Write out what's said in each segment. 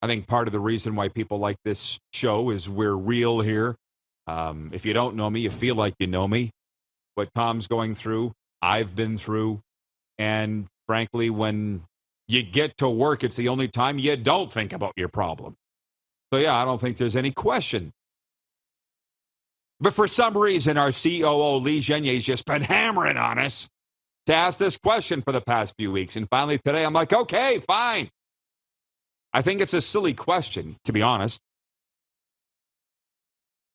I think part of the reason why people like this show is we're real here. If you don't know me, you feel like you know me. What Tom's going through, I've been through. And frankly, when you get to work, it's the only time you don't think about your problem. So yeah, I don't think there's any question. But for some reason, our COO, Lee Genier's just been hammering on us to ask this question for the past few weeks. And finally today, I'm like, okay, fine. I think it's a silly question, to be honest.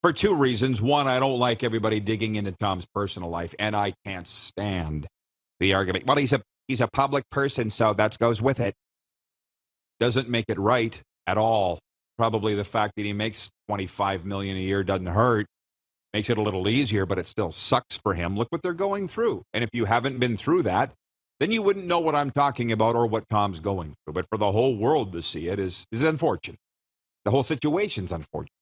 For two reasons. One, I don't like everybody digging into Tom's personal life, and I can't stand the argument. Well, he's a public person, so that goes with it. Doesn't make it right at all. Probably the fact that he makes $25 million a year doesn't hurt. Makes it a little easier, but it still sucks for him. Look what they're going through. And if you haven't been through that, then you wouldn't know what I'm talking about or what Tom's going through. But for the whole world to see it is unfortunate. The whole situation's unfortunate.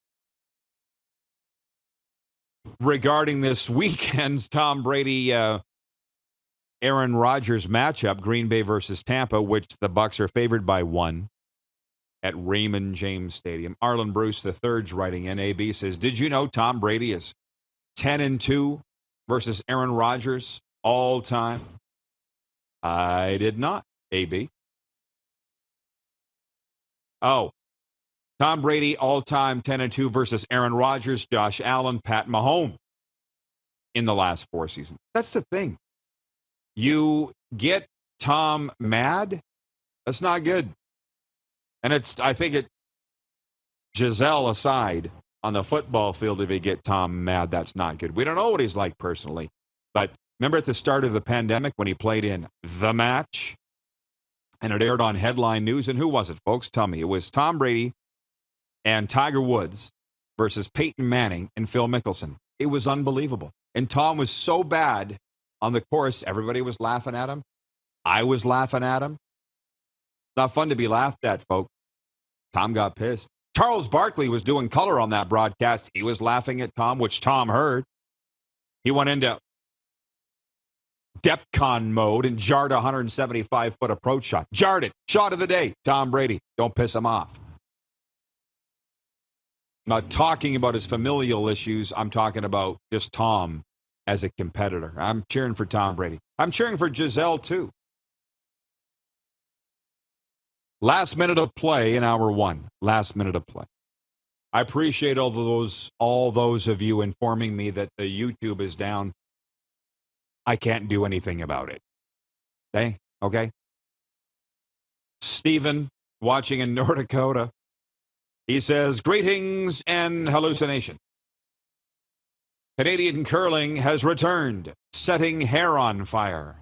Regarding this weekend's Tom Brady, Aaron Rodgers matchup, Green Bay versus Tampa, which the Bucs are favored by 1 at Raymond James Stadium. Arlen Bruce III's writing in. AB says, did you know Tom Brady is 10-2 versus Aaron Rodgers all time? I did not, AB. Oh, Tom Brady all-time 10-2 versus Aaron Rodgers, Josh Allen, Pat Mahomes in the last 4 seasons. That's the thing. You get Tom mad, that's not good. And I think Giselle aside, on the football field, if you get Tom mad, that's not good. We don't know what he's like personally. But remember at the start of the pandemic when he played in The Match? And it aired on Headline News. And who was it, folks? Tell me. It was Tom Brady and Tiger Woods versus Peyton Manning and Phil Mickelson. It was unbelievable. And Tom was so bad on the course, everybody was laughing at him. I was laughing at him. Not fun to be laughed at, folks. Tom got pissed. Charles Barkley was doing color on that broadcast. He was laughing at Tom, which Tom heard. He went into DEFCON mode and jarred a 175-foot approach shot. Jarred it. Shot of the day. Tom Brady. Don't piss him off. I'm not talking about his familial issues. I'm talking about just Tom as a competitor. I'm cheering for Tom Brady. I'm cheering for Giselle, too. Last minute of play in hour 1. Last minute of play. I appreciate all those of you informing me that the YouTube is down. I can't do anything about it. Okay? Stephen, watching in North Dakota, he says, greetings and hallucination. Canadian curling has returned, setting hair on fire.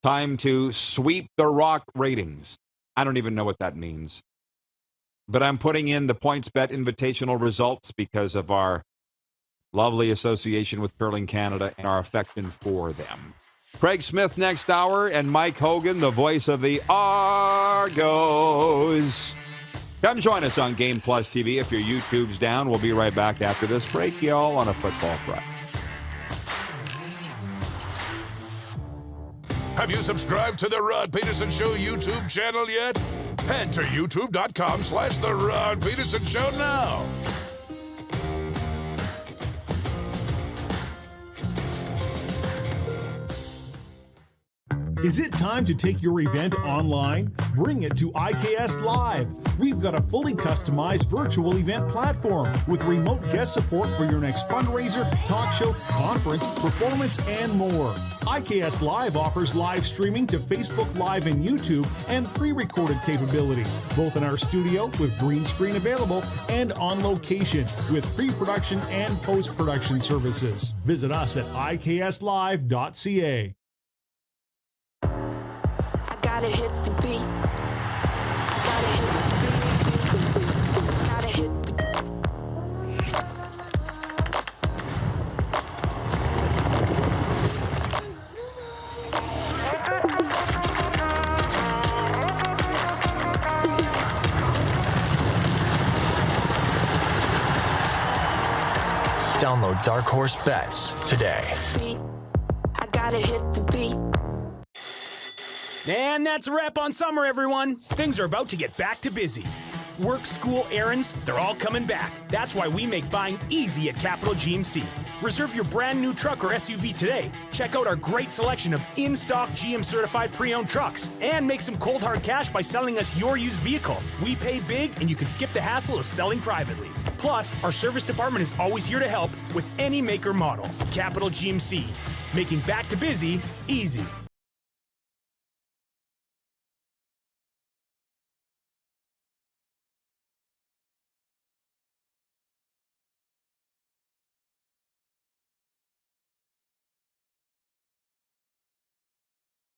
Time to sweep the rock ratings. I don't even know what that means. But I'm putting in the PointsBet Invitational results because of our lovely association with Curling Canada and our affection for them. Craig Smith next hour and Mike Hogan, the voice of the Argos. Come join us on Game Plus TV if your YouTube's down. We'll be right back after this break, y'all, on a football Friday. Have you subscribed to the Rod Pedersen Show YouTube channel yet? Head to youtube.com/The Rod Pedersen Show now. Is it time to take your event online? Bring it to IKS Live. We've got a fully customized virtual event platform with remote guest support for your next fundraiser, talk show, conference, performance, and more. IKS Live offers live streaming to Facebook Live and YouTube and pre-recorded capabilities, both in our studio with green screen available and on location with pre-production and post-production services. Visit us at ikslive.ca. Gotta hit the beat. Gotta hit the beat. Gotta hit the Download Dark Horse Bets today. I gotta hit the beat. And that's a wrap on summer, everyone. Things are about to get back to busy. Work, school, errands, they're all coming back. That's why we make buying easy at Capital GMC. Reserve your brand new truck or SUV today. Check out our great selection of in-stock GM-certified pre-owned trucks. And make some cold hard cash by selling us your used vehicle. We pay big, and you can skip the hassle of selling privately. Plus, our service department is always here to help with any make or model. Capital GMC, making back to busy easy.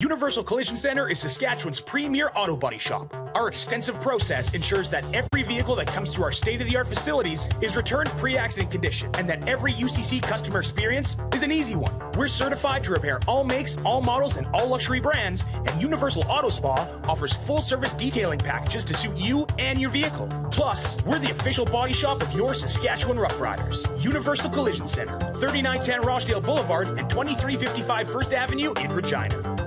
Universal Collision Center is Saskatchewan's premier auto body shop. Our extensive process ensures that every vehicle that comes through our state-of-the-art facilities is returned pre-accident condition, and that every UCC customer experience is an easy one. We're certified to repair all makes, all models, and all luxury brands, and Universal Auto Spa offers full-service detailing packages to suit you and your vehicle. Plus, we're the official body shop of your Saskatchewan Rough Riders. Universal Collision Center, 3910 Rochdale Boulevard and 2355 First Avenue in Regina.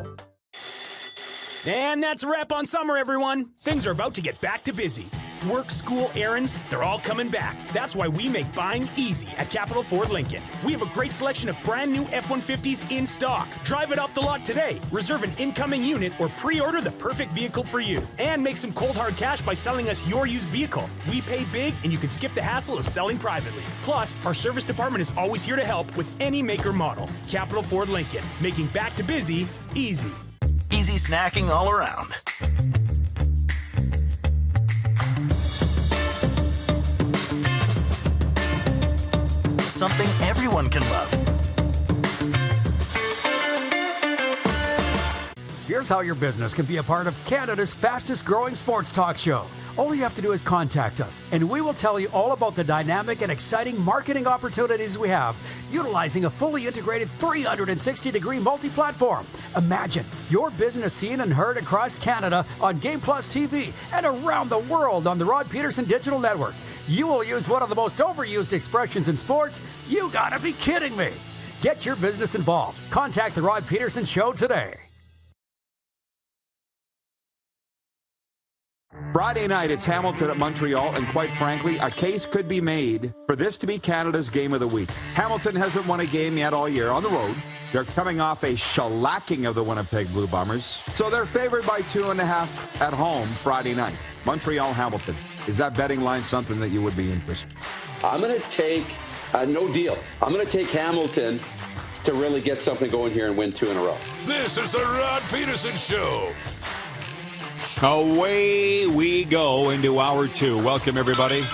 And that's a wrap on summer, everyone. Things are about to get back to busy. Work, school, errands, they're all coming back. That's why we make buying easy at Capital Ford Lincoln. We have a great selection of brand new F-150s in stock. Drive it off the lot today. Reserve an incoming unit or pre-order the perfect vehicle for you. And make some cold hard cash by selling us your used vehicle. We pay big, and you can skip the hassle of selling privately. Plus, our service department is always here to help with any make or model. Capital Ford Lincoln, making back to busy easy. Easy snacking all around. Something everyone can love. Here's how your business can be a part of Canada's fastest growing sports talk show. All you have to do is contact us, and we will tell you all about the dynamic and exciting marketing opportunities we have, utilizing a fully integrated 360-degree multi-platform. Imagine your business seen and heard across Canada on Game Plus TV and around the world on the Rod Pedersen Digital Network. You will use one of the most overused expressions in sports. You gotta be kidding me. Get your business involved. Contact the Rod Pedersen Show today. Friday night, it's Hamilton at Montreal, and quite frankly, a case could be made for this to be Canada's game of the week. Hamilton hasn't won a game yet all year on the road. They're coming off a shellacking of the Winnipeg Blue Bombers, so they're favored by 2.5 at home Friday night. Montreal-Hamilton. Is that betting line something that you would be interested in? I'm going to take no deal. I'm going to take Hamilton to really get something going here and win 2 in a row. This is the Rod Pedersen Show. Away we go into hour 2. Welcome, everybody,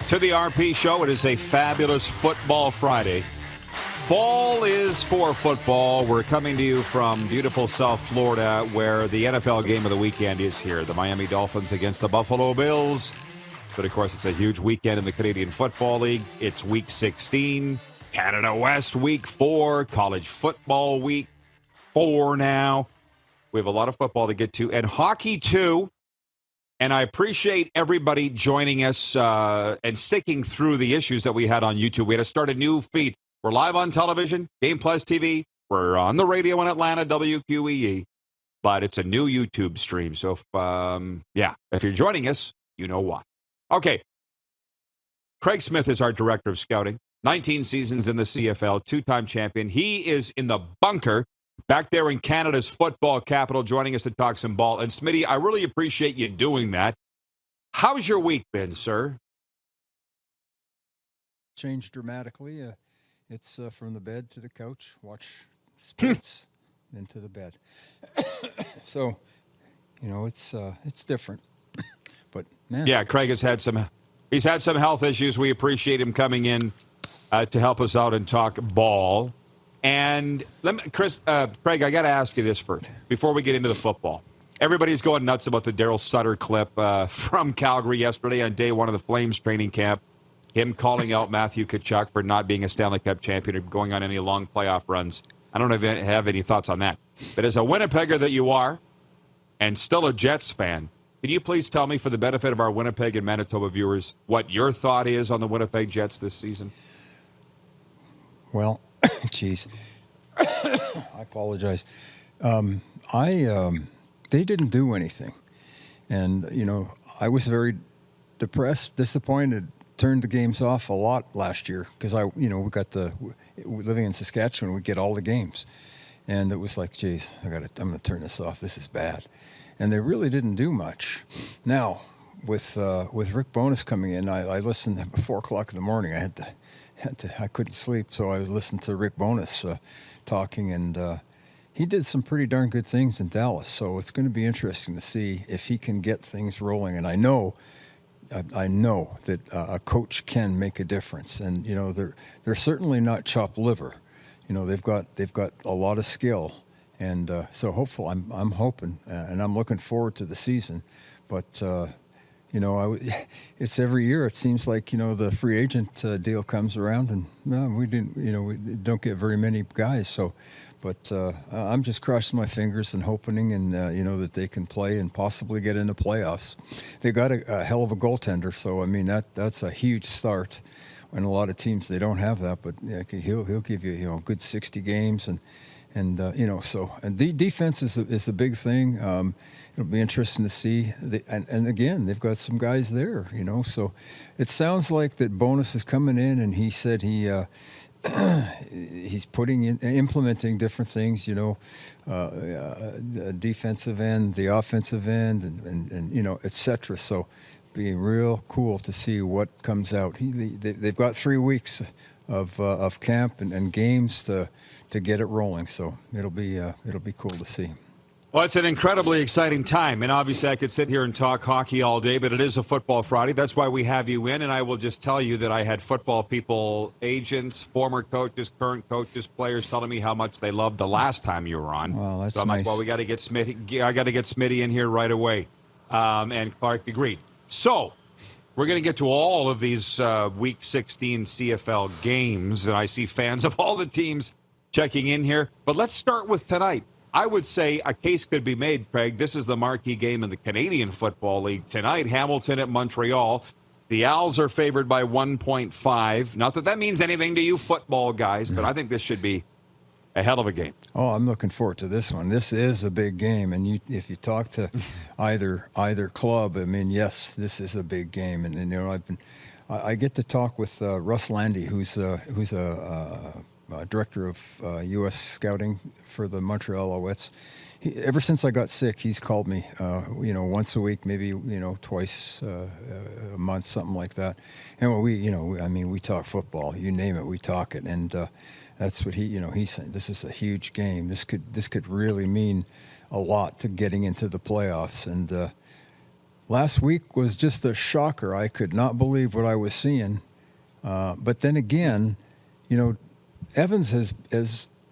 to the RP Show. It is a fabulous Football Friday. Fall is for football. We're coming to you from beautiful South Florida, where the NFL game of the weekend is here. The Miami Dolphins against the Buffalo Bills. But, of course, it's a huge weekend in the Canadian Football League. It's Week 16. Canada West Week 4. College Football Week 4 now. We have a lot of football to get to, and hockey too. And I appreciate everybody joining us and sticking through the issues that we had on YouTube. We had to start a new feed. We're live on television, Game Plus TV. We're on the radio in Atlanta, WQEE. But it's a new YouTube stream. So, if you're joining us, you know why. Okay. Craig Smith is our director of scouting. 19 seasons in the CFL, 2-time champion. He is in the bunker back there in Canada's football capital, joining us to talk some ball. And Smitty, I really appreciate you doing that. How's your week been, sir? Changed dramatically. It's from the bed to the couch, watch sports, then to the bed. So, it's different. But man, yeah, Craig has had some health issues. We appreciate him coming in to help us out and talk ball. And Craig, I got to ask you this first before we get into the football. Everybody's going nuts about the Daryl Sutter clip from Calgary yesterday on day 1 of the Flames training camp. Him calling out Matthew Tkachuk for not being a Stanley Cup champion or going on any long playoff runs. I don't have any thoughts on that. But as a Winnipegger that you are, and still a Jets fan, can you please tell me, for the benefit of our Winnipeg and Manitoba viewers, what your thought is on the Winnipeg Jets this season? Well, geez, I apologize. They didn't do anything, and I was very depressed, disappointed, turned the games off a lot last year because we got living in Saskatchewan, we get all the games, and it was like, geez, I'm going to turn this off. This is bad, and they really didn't do much. Now with Rick Bowness coming in, I listened at 4 o'clock in the morning. I couldn't sleep, so I was listening to Rick Bowness talking, and he did some pretty darn good things in Dallas. So it's going to be interesting to see if he can get things rolling. And I know that a coach can make a difference, and they're certainly not chopped liver. They've got a lot of skill, and so hopeful. I'm hoping, and I'm looking forward to the season. But it's every year. It seems like the free agent deal comes around, and we don't get very many guys. So. But I'm just crossing my fingers and hoping, and that they can play and possibly get into playoffs. They got a hell of a goaltender, so I mean that's a huge start. And a lot of teams they don't have that, but he'll give you a good 60 games, and the defense is a big thing. It'll be interesting to see. And again, they've got some guys there, So it sounds like that Bowness is coming in, and he said he's implementing different things, the defensive end, the offensive end, and et cetera. So be real cool to see what comes out. They've got 3 weeks of camp and games to get it rolling. So it'll be cool to see. Well, it's an incredibly exciting time, and obviously I could sit here and talk hockey all day, but it is a Football Friday. That's why we have you in, and I will just tell you that I had football people, agents, former coaches, current coaches, players telling me how much they loved the last time you were on. Well, that's so I'm nice. like, well, we got to get Smitty. I got to get Smitty in here right away, and Clark agreed. So we're going to get to all of these Week 16 CFL games, and I see fans of all the teams checking in here. But let's start with tonight. I would say a case could be made, Craig. This is the marquee game in the Canadian Football League tonight. Hamilton at Montreal. The Owls are favored by 1.5. Not that means anything to you football guys, but I think this should be a hell of a game. Oh, I'm looking forward to this one. This is a big game, and if you talk to either club, I mean, yes, this is a big game. And I get to talk with Russ Landy, who's a director of U.S. scouting for the Montreal Alouettes. Ever since I got sick, he's called me, once a week, maybe, twice a month, something like that. And we talk football. You name it, we talk it. And that's what he's saying. This is a huge game. This could really mean a lot to getting into the playoffs. And last week was just a shocker. I could not believe what I was seeing. But then again, Evans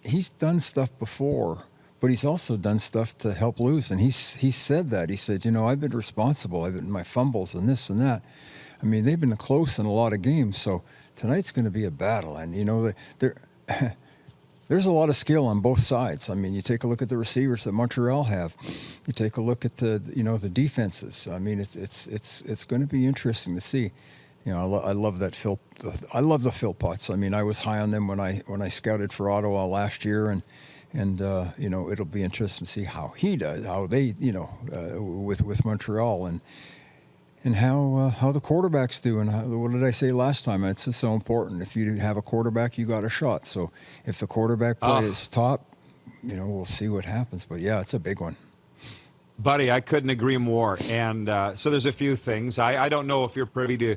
he's done stuff before, but he's also done stuff to help lose. And he said that. He said, I've been responsible. I've been my fumbles and this and that. I mean, they've been close in a lot of games. So tonight's going to be a battle. And, there's a lot of skill on both sides. I mean, you take a look at the receivers that Montreal have. You take a look at the defenses. I mean, it's going to be interesting to see. I love that Phil. I love the Philpotts. I mean, I was high on them when I scouted for Ottawa last year, and it'll be interesting to see how he does, how they, with Montreal, and how the quarterbacks do. And what did I say last time? It's just so important. If you have a quarterback, you got a shot. So if the quarterback play is top, we'll see what happens. But yeah, it's a big one. Buddy, I couldn't agree more. And so there's a few things. I don't know if you're privy to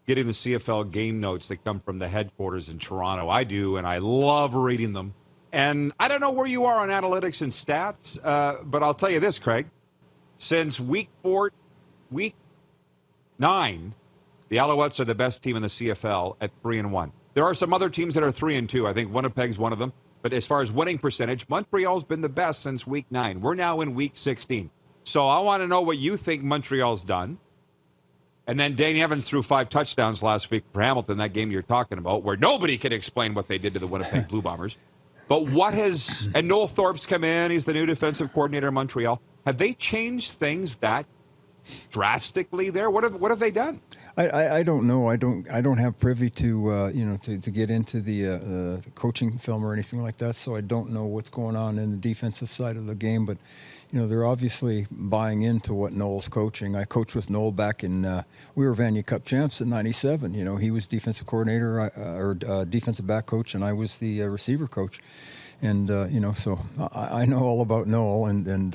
getting the CFL game notes that come from the headquarters in Toronto. I do, and I love reading them. And I don't know where you are on analytics and stats, but I'll tell you this, Craig. Since week 9, the Alouettes are the best team in the CFL at 3-1. There are some other teams that are 3-2. I think Winnipeg's one of them. But as far as winning percentage, Montreal's been the best since week 9. We're now in week 16. So I want to know what you think Montreal's done. And then Dane Evans threw 5 touchdowns last week for Hamilton, that game you're talking about, where nobody can explain what they did to the Winnipeg Blue Bombers. But and Noel Thorpe's come in, he's the new defensive coordinator in Montreal. Have they changed things that drastically there? What have they done? I don't know. I don't have privy to to get into the coaching film or anything like that. So I don't know what's going on in the defensive side of the game. But they're obviously buying into what Noel's coaching. I coached with Noel back in, we were Vanier Cup champs in '97. He was defensive coordinator or defensive back coach, and I was the receiver coach. And, so I know all about Noel, and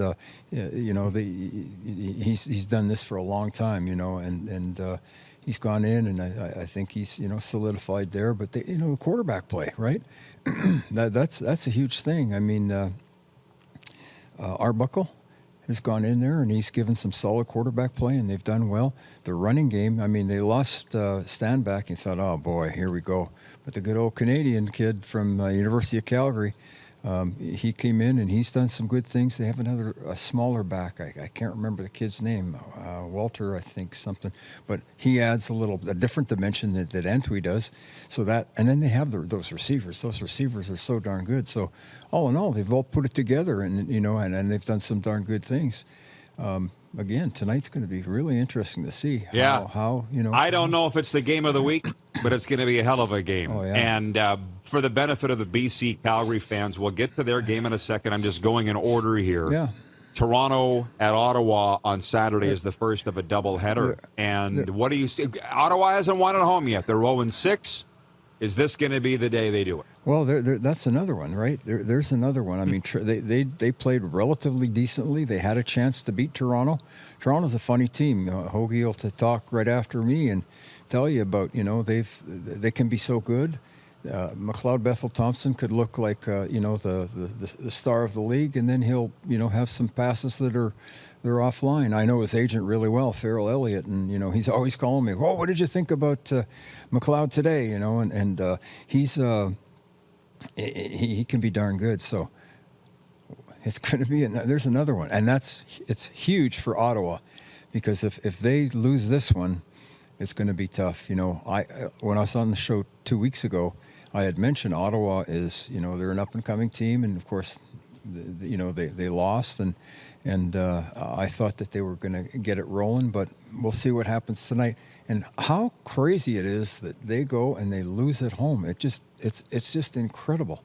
he's done this for a long time, and he's gone in, and I think he's, solidified there. But, the quarterback play, right? that's a huge thing. I mean, Arbuckle has gone in there, and he's given some solid quarterback play, and they've done well. The running game, I mean, they lost Standback and thought, oh, boy, here we go. But the good old Canadian kid from University of Calgary, he came in, and he's done some good things. They have a smaller back. I can't remember the kid's name, Walter, I think, something. But he adds a different dimension that Antwi does. So that, and then they have those receivers. Those receivers are so darn good. So all in all, they've all put it together, and and they've done some darn good things. Again, tonight's going to be really interesting to see how I don't know if it's the game of the week, but it's going to be a hell of a game. Oh, yeah. And for the benefit of the BC Calgary fans, we'll get to their game in a second. I'm just going in order here. Yeah. Toronto at Ottawa on Saturday is the first of a doubleheader. And what do you see? Ottawa hasn't won at home yet. They're 0-6. Is this going to be the day they do it? Well, that's another one, right? There's another one. I mean, they played relatively decently. They had a chance to beat Toronto. Toronto's a funny team. Hoagie will talk right after me and tell you about, they can be so good. McLeod Bethel Thompson could look like, the star of the league, and then he'll, have some passes that they're offline. I know his agent really well, Farrell Elliott, and he's always calling me. Oh, what did you think about McLeod today? And he's he can be darn good. So it's going to be there's another one, and it's huge for Ottawa, because if they lose this one, it's going to be tough. When I was on the show 2 weeks ago, I had mentioned Ottawa is they're an up and coming team, and of course, they lost and. I thought that they were going to get it rolling, but we'll see what happens tonight. And how crazy it is that they go and they lose at home. It's just incredible,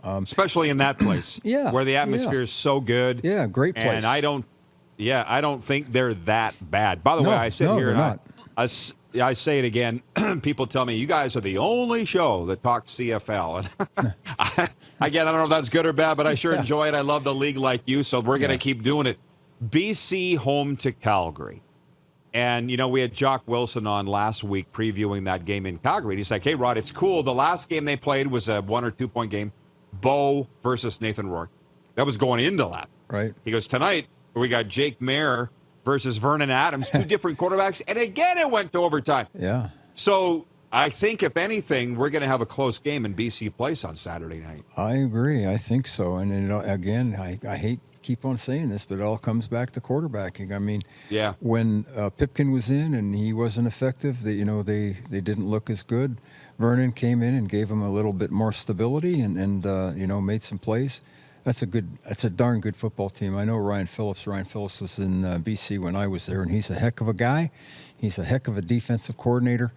Especially in that place, where the atmosphere is so good. Yeah, great place. And I don't think they're that bad. By the way, I sit here and I say it again. People tell me, you guys are the only show that talks CFL. And I don't know if that's good or bad, but I sure enjoy it. I love the league like you, so we're going to keep doing it. BC home to Calgary. And, we had Jock Wilson on last week previewing that game in Calgary. He's like, hey, Rod, it's cool. The last game they played was a 1 or 2 point game. Bo versus Nathan Rourke. That was going into that. Right. He goes, tonight we got Jake Mayer versus Vernon Adams, 2 different quarterbacks, and again it went to overtime. Yeah. So I think, if anything, we're going to have a close game in BC Place on Saturday night. I agree. I think so. And again, I hate to keep on saying this, but it all comes back to quarterbacking. I mean, when Pipkin was in and he wasn't effective, they didn't look as good. Vernon came in and gave him a little bit more stability and made some plays. That's a darn good football team. I know Ryan Phillips. Ryan Phillips was in BC when I was there, and he's a heck of a guy. He's a heck of a defensive coordinator.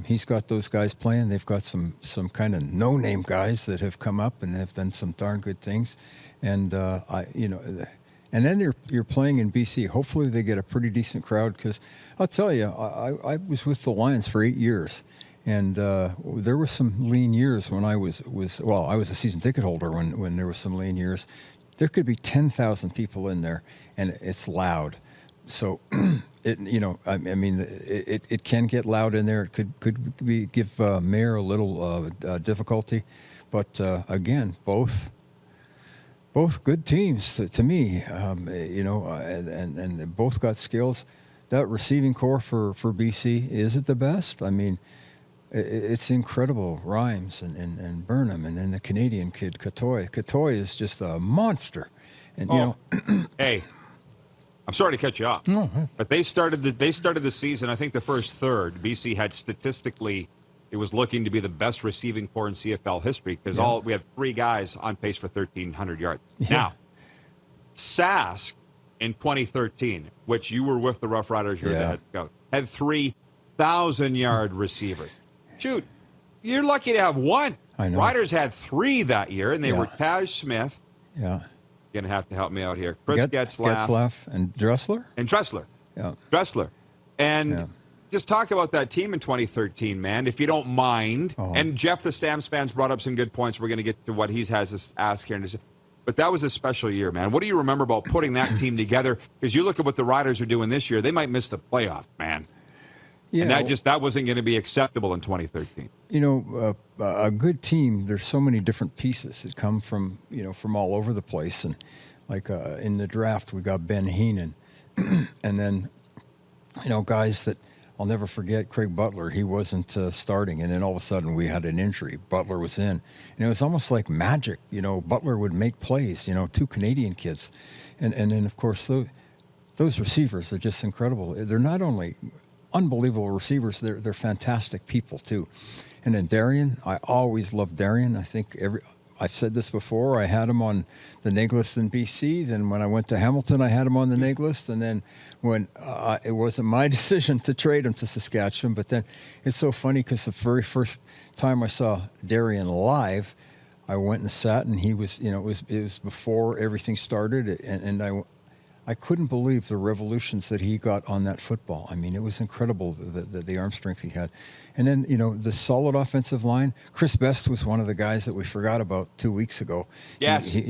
He's got those guys playing. They've got some kind of no-name guys that have come up and have done some darn good things. And and then you're playing in BC. Hopefully they get a pretty decent crowd, because I'll tell you, I was with the Lions for 8 years. And there were some lean years when I was a season ticket holder when there were some lean years. There could be 10,000 people in there, and it's loud. So, it can get loud in there. It could give Mayor a little difficulty, but again, both good teams to me. And they both got skills. That receiving core for BC, is it the best? I mean. It's incredible. Rhymes and Burnham, and then the Canadian kid Katoy. Katoy is just a monster. And hey, I'm sorry to cut you off. No. But they started the season. I think the first third, BC had statistically, it was looking to be the best receiving core in CFL history, because we have 3 guys on pace for 1,300 yards. Yeah. Now, Sask in 2013, which you were with the Rough Riders, you're the head coach, had 3,000-yard receivers. Shoot, you're lucky to have 1. I know. Riders had 3 that year, and they were Taj Smith, going to have to help me out here. Chris Getzlaff. Getzlaff and Dressler? And Dressler. Yeah. Dressler. And just talk about that team in 2013, man, if you don't mind. And Jeff, the Stamps fans, brought up some good points. We're going to get to what he has to ask here. But that was a special year, man. What do you remember about putting that team together? Because you look at what the Riders are doing this year, they might miss the playoff, man. Yeah, and that wasn't going to be acceptable in 2013. You know, a good team, there's so many different pieces that come from, from all over the place. And like in the draft, we got Ben Heenan. And then, guys that I'll never forget, Craig Butler, he wasn't starting. And then all of a sudden we had an injury. Butler was in. And it was almost like magic. Butler would make plays, 2 Canadian kids. And then, of course, those receivers are just incredible. They're not only unbelievable receivers, they're fantastic people, too. And then Darian, I always loved Darian. I think I've said this before, I had him on the NAIG list in BC. Then when I went to Hamilton, I had him on the NAIG list. And then when it wasn't my decision to trade him to Saskatchewan, but then it's so funny because the very first time I saw Darian live, I went and sat, and he was, it was before everything started, and I couldn't believe the revolutions that he got on that football. I mean, it was incredible, the arm strength he had. And then, the solid offensive line. Chris Best was one of the guys that we forgot about 2 weeks ago. Yes. He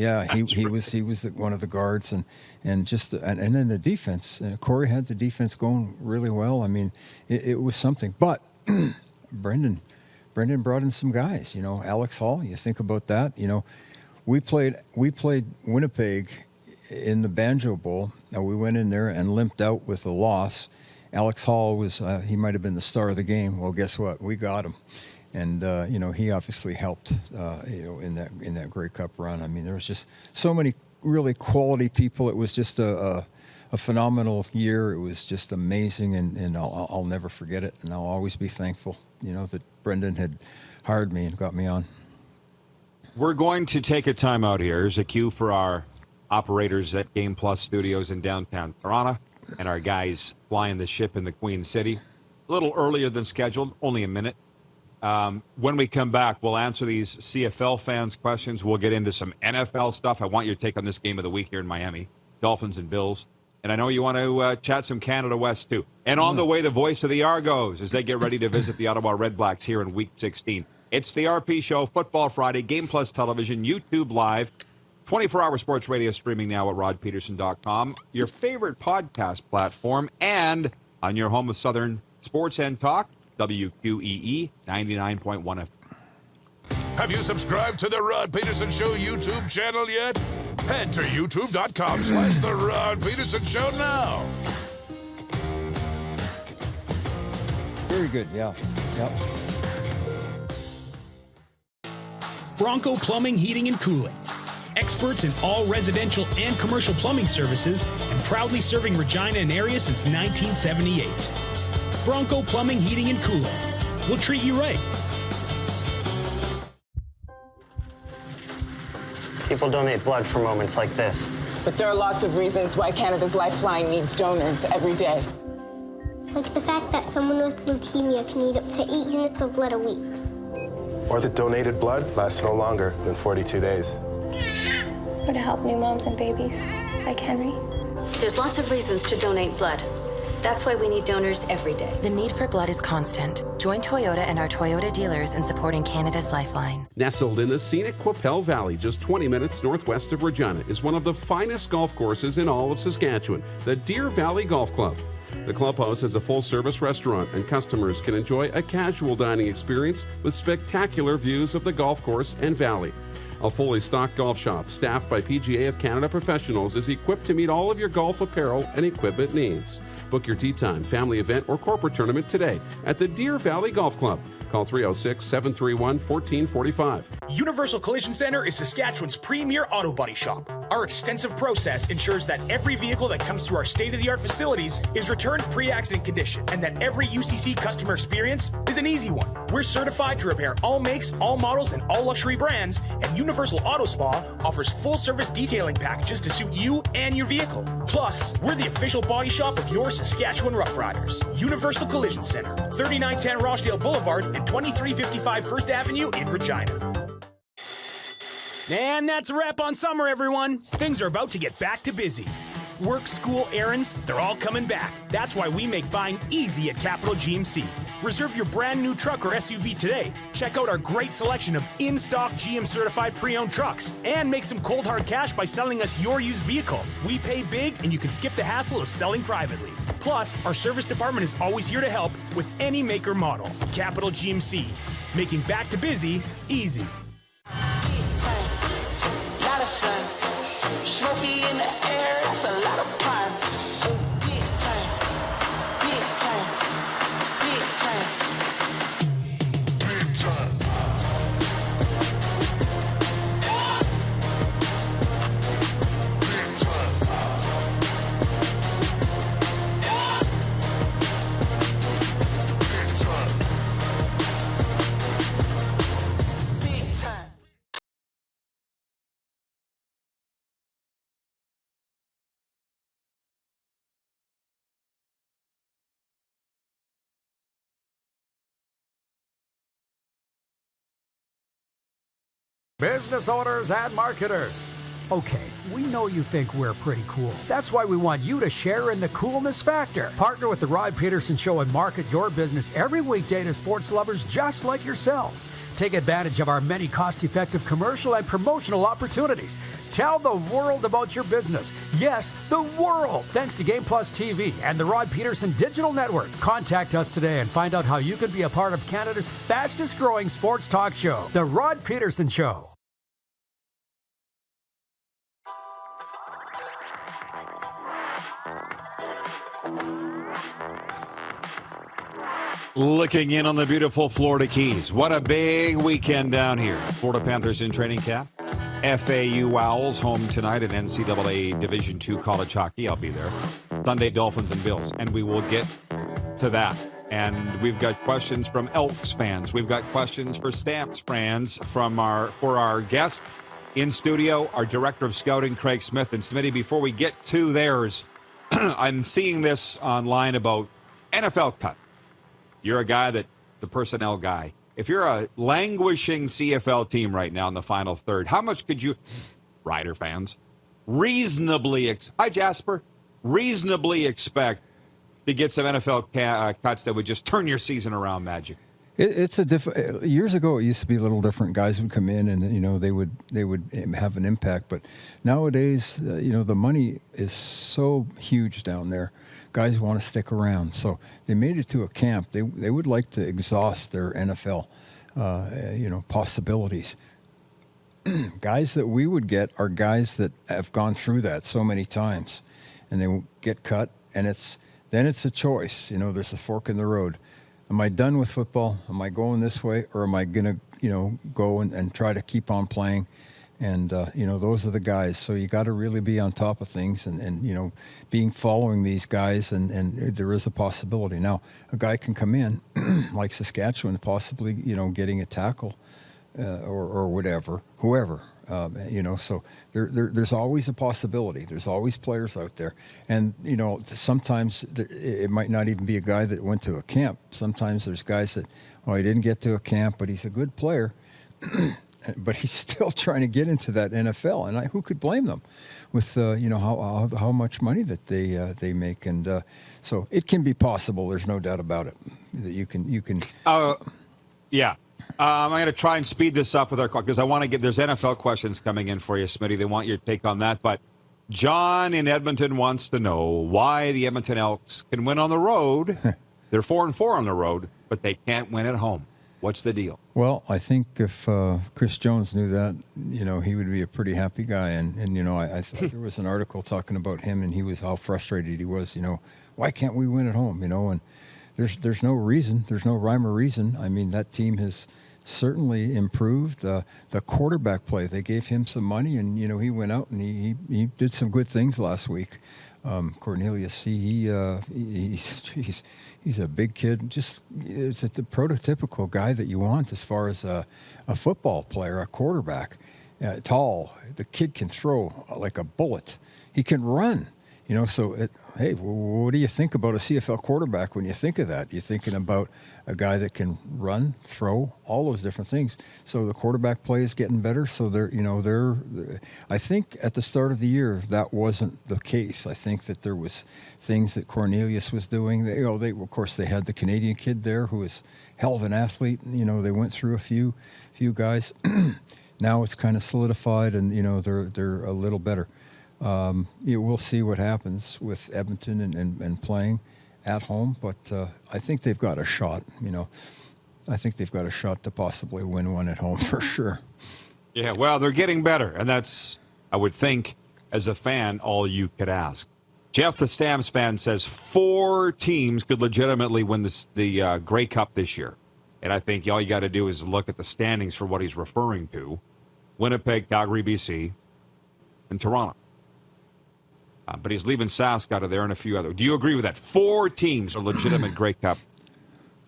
was one of the guards, and then the defense. Corey had the defense going really well. I mean, it was something. But Brendan brought in some guys. Alex Hall. You think about that. We played Winnipeg in the Banjo Bowl. Now, we went in there and limped out with a loss. Alex Hall was, he might have been the star of the game. Well, guess what? We got him. And, he obviously helped, in that Grey Cup run. I mean, there was just so many really quality people. It was just a phenomenal year. It was just amazing, and I'll never forget it. And I'll always be thankful, that Brendan had hired me and got me on. We're going to take a timeout here. Here's a cue for our operators at Game Plus Studios in downtown Toronto and our guys flying the ship in the Queen City. A little earlier than scheduled, only a minute. When we come back, we'll answer these CFL fans' questions. We'll get into some NFL stuff. I want your take on this game of the week here in Miami, Dolphins and Bills. And I know you want to chat some Canada West, too. And on the way, the voice of the Argos as they get ready to visit the Ottawa Redblacks here in Week 16. It's the RP Show, Football Friday, Game Plus Television, YouTube Live, 24-hour sports radio streaming now at rodpeterson.com, your favorite podcast platform, and on your home of Southern Sports and Talk, WQEE 99.1 FM. Have you subscribed to the Rod Peterson Show YouTube channel yet? Head to youtube.com/The Rod Peterson Show now. Very good, yeah. Yep. Bronco Plumbing, Heating, and Cooling. Experts in all residential and commercial plumbing services, and proudly serving Regina and area since 1978. Bronco Plumbing, Heating, and Cooling. We'll treat you right. People donate blood for moments like this. But there are lots of reasons why Canada's Lifeline needs donors every day. Like the fact that someone with leukemia can need up to 8 units of blood a week. Or that donated blood lasts no longer than 42 days. Or to help new moms and babies, like Henry. There's lots of reasons to donate blood. That's why we need donors every day. The need for blood is constant. Join Toyota and our Toyota dealers in supporting Canada's Lifeline. Nestled in the scenic Qu'Appelle Valley, just 20 minutes northwest of Regina, is one of the finest golf courses in all of Saskatchewan, the Deer Valley Golf Club. The clubhouse has a full-service restaurant, and customers can enjoy a casual dining experience with spectacular views of the golf course and valley. A fully stocked golf shop staffed by PGA of Canada professionals is equipped to meet all of your golf apparel and equipment needs. Book your tee time, family event, or corporate tournament today at the Deer Valley Golf Club. Call 306-731-1445. Universal Collision Center is Saskatchewan's premier auto body shop. Our extensive process ensures that every vehicle that comes through our state-of-the-art facilities is returned pre-accident condition, and that every UCC customer experience is an easy one. We're certified to repair all makes, all models, and all luxury brands, and Universal Auto Spa offers full-service detailing packages to suit you and your vehicle. Plus, we're the official body shop of your Saskatchewan Rough Riders. Universal Collision Center, 3910 Rochdale Boulevard and 2355 First Avenue in Regina. And that's a wrap on summer, everyone. Things are about to get back to busy. Work, school, errands, they're all coming back. That's why we make buying easy at Capital GMC. Reserve your brand new truck or SUV today. Check out our great selection of in-stock GM-certified pre-owned trucks. And make some cold hard cash by selling us your used vehicle. We pay big, and you can skip the hassle of selling privately. Plus, our service department is always here to help with any make or model. Capital GMC, making back to busy easy. Lot of sun, smoky in the air, it's a lot of time. Big time, big time, big time, big time. Business owners and marketers. Okay, we know you think we're pretty cool. That's why we want you to share in the coolness factor. Partner with The Rod Pedersen Show and market your business every weekday to sports lovers just like yourself. Take advantage of our many cost-effective commercial and promotional opportunities. Tell the world about your business. Yes, the world. Thanks to Game Plus TV and the Rod Pedersen Digital Network. Contact us today and find out how you can be a part of Canada's fastest-growing sports talk show, The Rod Pedersen Show. Looking in on the beautiful Florida Keys. What a big weekend down here. Florida Panthers in training camp. FAU Owls home tonight at NCAA Division II college hockey. I'll be there. Sunday, Dolphins and Bills. And we will get to that. And we've got questions from Elks fans. We've got questions for Stamps fans for our guest in studio, our director of scouting, Craig Smith. And Smitty, before we get to theirs, I'm seeing this online about NFL cut. You're a guy the personnel guy. If you're a languishing CFL team right now in the final third, how much could you, Rider fans, reasonably expect to get some NFL cuts that would just turn your season around, Magic? It's a years ago it used to be a little different. Guys would come in and they would have an impact, but nowadays the money is so huge down there. Guys want to stick around, so they made it to a camp. They would like to exhaust their NFL possibilities. Guys that we would get are guys that have gone through that so many times, and they get cut, and it's a choice. There's a fork in the road. Am I done with football? Am I going this way, or am I going to go and try to keep on playing? And, those are the guys. So you got to really be on top of things and following these guys. And there is a possibility. Now, a guy can come in like Saskatchewan, possibly, getting a tackle or whatever, whoever, so there's always a possibility. There's always players out there. And, sometimes it might not even be a guy that went to a camp. Sometimes there's guys that, he didn't get to a camp, but he's a good player. But he's still trying to get into that NFL, and who could blame them with how much money that they make, and so it can be possible. There's no doubt about it that you can. Yeah, I'm going to try and speed this up with our call because I want to get. There's NFL questions coming in for you, Smitty. They want your take on that, but John in Edmonton wants to know why the Edmonton Elks can win on the road. They're 4-4 on the road, but they can't win at home. What's the deal? Well, I think if Chris Jones knew that, he would be a pretty happy guy. And I thought there was an article talking about him, and he was how frustrated he was. Why can't we win at home? And there's no reason. There's no rhyme or reason. I mean, that team has certainly improved. The quarterback play, they gave him some money, and he went out and he did some good things last week. Cornelius, he's a big kid. It's the prototypical guy that you want as far as a football player, a quarterback. Tall, the kid can throw like a bullet. He can run. Hey, what do you think about a CFL quarterback when you think of that? You're thinking about a guy that can run, throw, all those different things. So the quarterback play is getting better. So I think at the start of the year that wasn't the case. I think that there was things that Cornelius was doing. They of course they had the Canadian kid there who was hell of an athlete. They went through a few guys. Now it's kind of solidified, and they're a little better. We'll see what happens with Edmonton and playing at home, but I think they've got a shot. I think they've got a shot to possibly win one at home for sure. Yeah, well, they're getting better, and that's, I would think, as a fan, all you could ask. Jeff, the Stamps fan, says 4 teams could legitimately win the Grey Cup this year. And I think all you got to do is look at the standings for what he's referring to. Winnipeg, Calgary, BC, and Toronto. But he's leaving Sask out of there and a few other. Do you agree with that? 4 teams are legitimate Grey Cup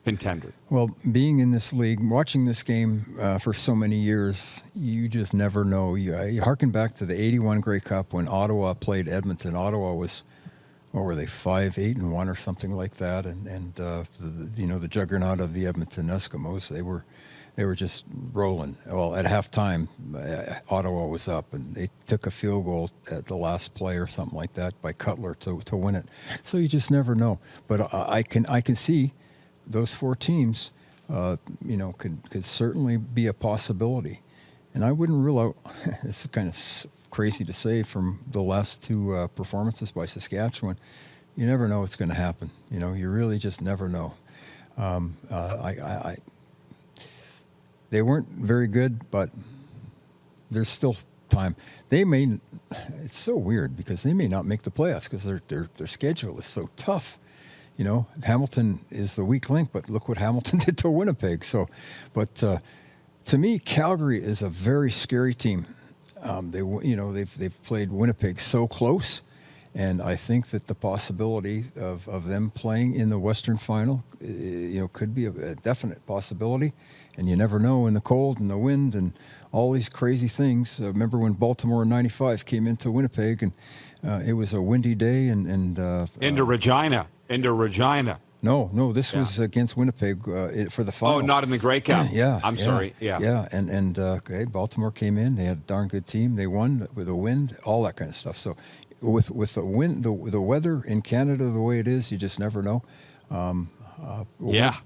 contenders. Well, being in this league, watching this game for so many years, you just never know. You harken back to the 81 Grey Cup when Ottawa played Edmonton. Ottawa was, what were they, 5-8-1 or something like that, and the juggernaut of the Edmonton Eskimos, they were just rolling. Well, at halftime, Ottawa was up, and they took a field goal at the last play or something like that by Cutler to win it. So you just never know. But I can see those 4 teams, could certainly be a possibility. And I wouldn't rule out. It's kind of crazy to say from the last 2 performances by Saskatchewan. You never know what's going to happen. You really just never know. They weren't very good, but there's still time. They may. It's so weird because they may not make the playoffs because their schedule is so tough. Hamilton is the weak link, but look what Hamilton did to Winnipeg. So, but to me, Calgary is a very scary team. They've played Winnipeg so close, and I think that the possibility of them playing in the Western Final, could be a definite possibility. And you never know in the cold and the wind and all these crazy things. Remember when Baltimore in '95 came into Winnipeg and it was a windy day and into Regina. No, this was against Winnipeg for the final. Oh, not in the Grey Cup. I'm sorry. Yeah, and Baltimore came in. They had a darn good team. They won with the wind, all that kind of stuff. So with the wind, the weather in Canada the way it is, you just never know.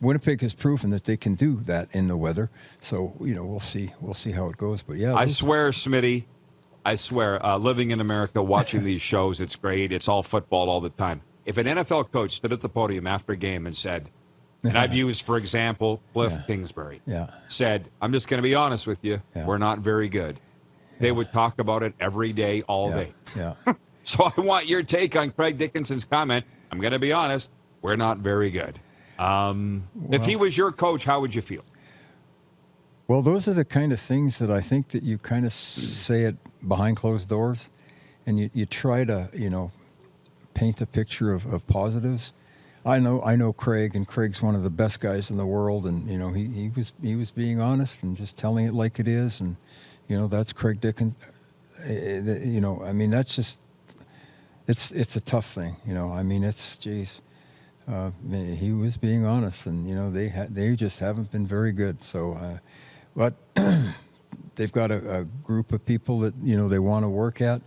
Winnipeg has proven that they can do that in the weather. So we'll see how it goes. But yeah, I swear, Smitty, living in America, watching these shows, it's great. It's all football all the time. If an NFL coach stood at the podium after a game and said, and I've used, for example, Cliff Kingsbury, said, I'm just going to be honest with you, we're not very good. They would talk about it every day, all day. Yeah. So I want your take on Craig Dickinson's comment. I'm going to be honest, we're not very good. If he was your coach, how would you feel? Well, those are the kind of things that I think that you kind of say it behind closed doors, and you try to, paint a picture of positives. I know Craig, and Craig's one of the best guys in the world, and he was being honest and just telling it like it is, and that's Craig Dickinson. That's just it's a tough thing. It's geez. He was being honest, and they just haven't been very good. So, but they've got a group of people that they want to work at.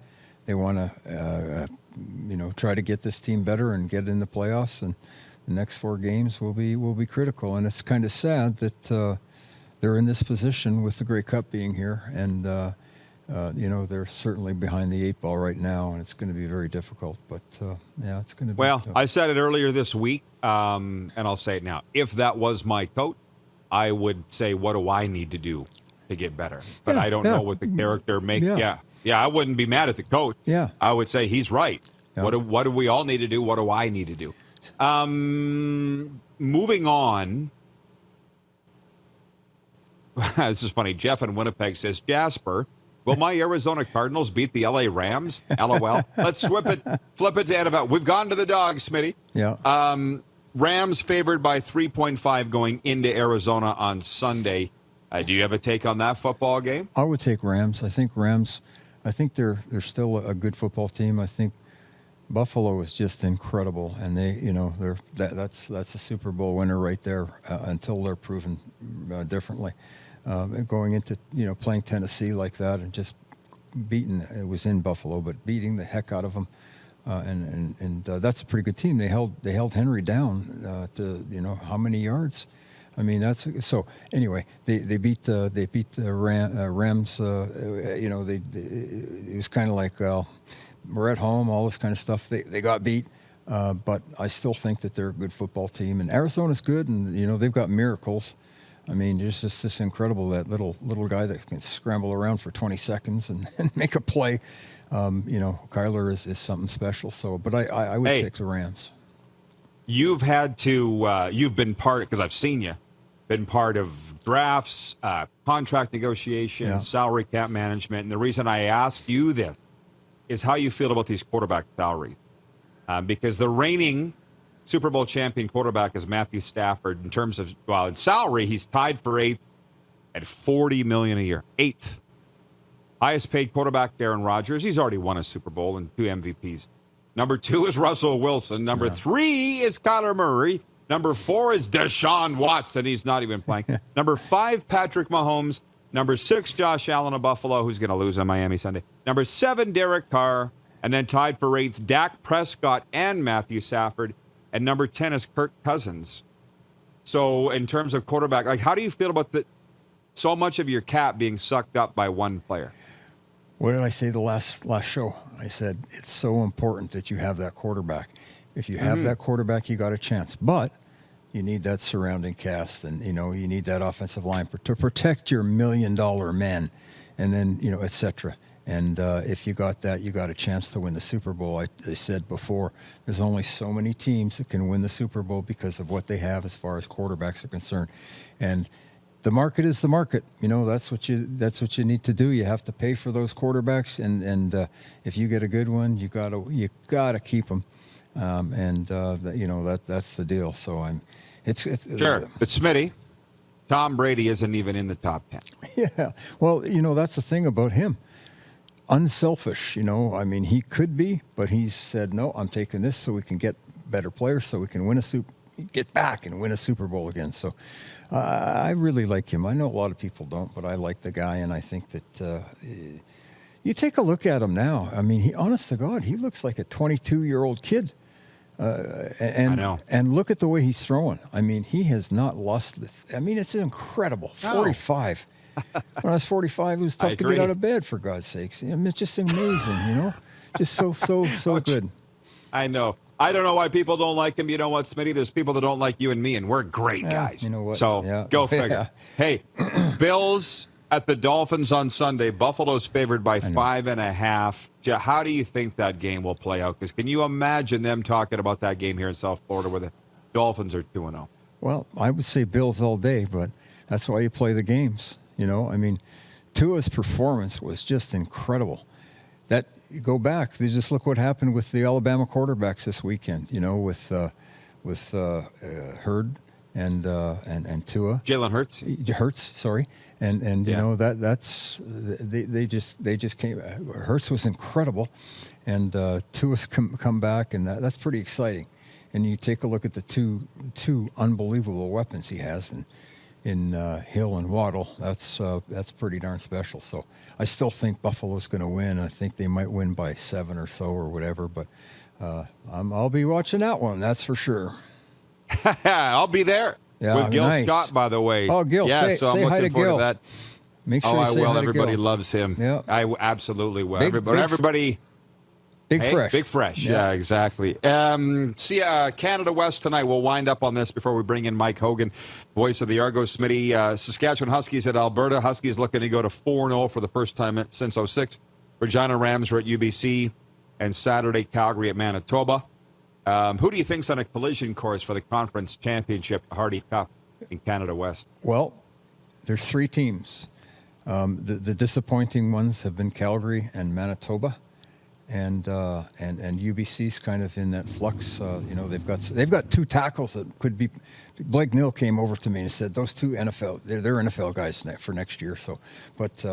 They want to try to get this team better and get in the playoffs. And the next 4 games will be critical. And it's kind of sad that they're in this position with the Grey Cup being here, and they're certainly behind the 8 ball right now, and it's going to be very difficult. But it's going to be tough. I said it earlier this week, and I'll say it now. If that was my coach, I would say, what do I need to do to get better? But I don't know what the character makes. Yeah, I wouldn't be mad at the coach. Yeah. I would say he's right. Yeah. What do we all need to do? What do I need to do? Moving on. This is funny. Jeff in Winnipeg says, Jasper, will my Arizona Cardinals beat the LA Rams? LOL. Let's flip it to NFL. We've gone to the Dogs, Smitty. Yeah. Rams favored by 3.5 going into Arizona on Sunday. Do you have a take on that football game? I would take Rams. I think they're still a good football team. I think Buffalo is just incredible, and that's a Super Bowl winner right there until they're proven differently. Going into playing Tennessee like that and just beating, it was in Buffalo, but beating the heck out of them, and that's a pretty good team. They held Henry down to how many yards. I mean, that's so. Anyway, they beat the Rams. It was kind of like, well, we're at home, all this kind of stuff. They got beat, but I still think that they're a good football team. And Arizona's good, and they've got miracles. I mean, there's just this incredible, that little guy that can scramble around for 20 seconds and make a play. Kyler is something special. So, but I would pick the Rams. You've had to, you've been part, because I've seen you, been part of drafts, contract negotiations, salary cap management. And the reason I ask you this is how you feel about these quarterback salaries. Because the reigning Super Bowl champion quarterback is Matthew Stafford. In terms of, in salary, he's tied for 8th at $40 million a year. 8th. Highest paid quarterback, Aaron Rodgers. He's already won a Super Bowl and 2 MVPs. Number 2 is Russell Wilson. Number 3 is Kyler Murray. Number 4 is Deshaun Watson. He's not even playing. Number 5, Patrick Mahomes. Number 6, Josh Allen of Buffalo, who's going to lose on Miami Sunday. Number 7, Derek Carr. And then tied for 8th, Dak Prescott and Matthew Stafford. And number 10 is Kirk Cousins. So in terms of quarterback, how do you feel about so much of your cap being sucked up by one player? What did I say the last show? I said it's so important that you have that quarterback. If you have that quarterback, you got a chance. But you need that surrounding cast, and you need that offensive line to protect your $1 million men, and then et cetera. And if you got that, you got a chance to win the Super Bowl. I said before, there's only so many teams that can win the Super Bowl because of what they have as far as quarterbacks are concerned. And the market is the market. That's what you need to do. You have to pay for those quarterbacks, and if you get a good one, you gotta keep them. That's the deal. So it's sure. But Smitty, Tom Brady isn't even in the top 10. Yeah. Well, that's the thing about him. Unselfish, I mean, he could be, but he's said, no, I'm taking this so we can get better players, so we can get back and win a Super Bowl again. So I really like him. I know a lot of people don't, but I like the guy, and I think that you take a look at him now. I mean, honest to God, he looks like a 22-year-old kid. I know. And look at the way he's throwing. I mean, he has not lost. It's incredible. 45. When I was 45, it was tough to get out of bed, for God's sakes. It's just amazing, Just so good. I know. I don't know why people don't like him. You know what, Smitty? There's people that don't like you and me, and we're great guys. You know what? So go figure. Hey, Bills at the Dolphins on Sunday. Buffalo's favored by 5.5. How do you think that game will play out? Because can you imagine them talking about that game here in South Florida where the Dolphins are 2-0? Well, I would say Bills all day, but that's why you play the games. Tua's performance was just incredible. That you go back, you just look what happened with the Alabama quarterbacks this weekend. With Hurd and Tua. Jalen Hurts. Hurts, sorry, and that's they just came. Hurts was incredible, and Tua's come back, and that's pretty exciting. And you take a look at the two unbelievable weapons he has, and in Hill and Waddle, that's pretty darn special. So I still think Buffalo's going to win. I think they might win by 7 or so or whatever, but I'll be watching that one, that's for sure. I'll be there with Gil Scott, by the way. Oh, Gil, yeah, so I'm looking forward to that. Make sure you say hi to Everybody Gil. loves him. Yeah. I absolutely will. Everybody. Fresh. Big Fresh. Yeah, exactly. Canada West tonight. We'll wind up on this before we bring in Mike Hogan, voice of the Argos. Smitty. Saskatchewan Huskies at Alberta. Huskies looking to go to 4-0 for the first time since 2006. Regina Rams are at UBC. And Saturday, Calgary at Manitoba. Who do you think's on a collision course for the conference championship, Hardy Cup in Canada West? Well, there's 3 teams. The disappointing ones have been Calgary and Manitoba. And UBC's kind of in that flux. They've got 2 tackles that could be. Blake Nill came over to me and said those 2 NFL they're NFL guys for next year. So, but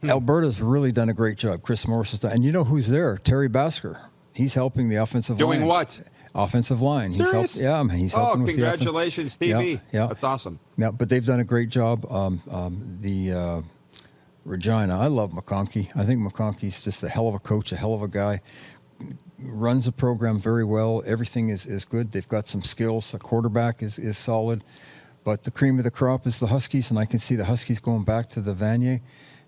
Alberta's really done a great job. Chris Morris has done, and you know who's there? Terry Basker. He's helping the offensive line. Doing what? Offensive line. Serious? He's helping with congratulations, TV. Yeah. That's awesome. Yeah, but they've done a great job. Regina, I love McConkey. I think McConkey's just a hell of a coach, a hell of a guy. Runs the program very well. Everything is good. They've got some skills. The quarterback is solid. But the cream of the crop is the Huskies, and I can see the Huskies going back to the Vanier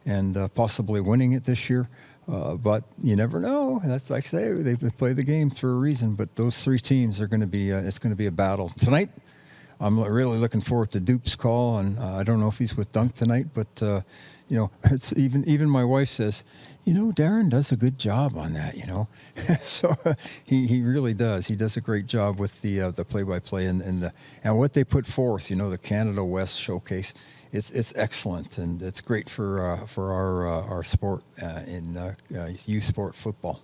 and possibly winning it this year. But you never know. That's like I say, they play the game for a reason. But those three teams are going to be it's going to be a battle tonight. I'm really looking forward to Dupe's call, and I don't know if he's with Dunk tonight, but it's even my wife says, Darren does a good job on that, so he really does. He does a great job with the play-by-play and what they put forth. The Canada West showcase. It's excellent, and it's great for our sport in youth sport football.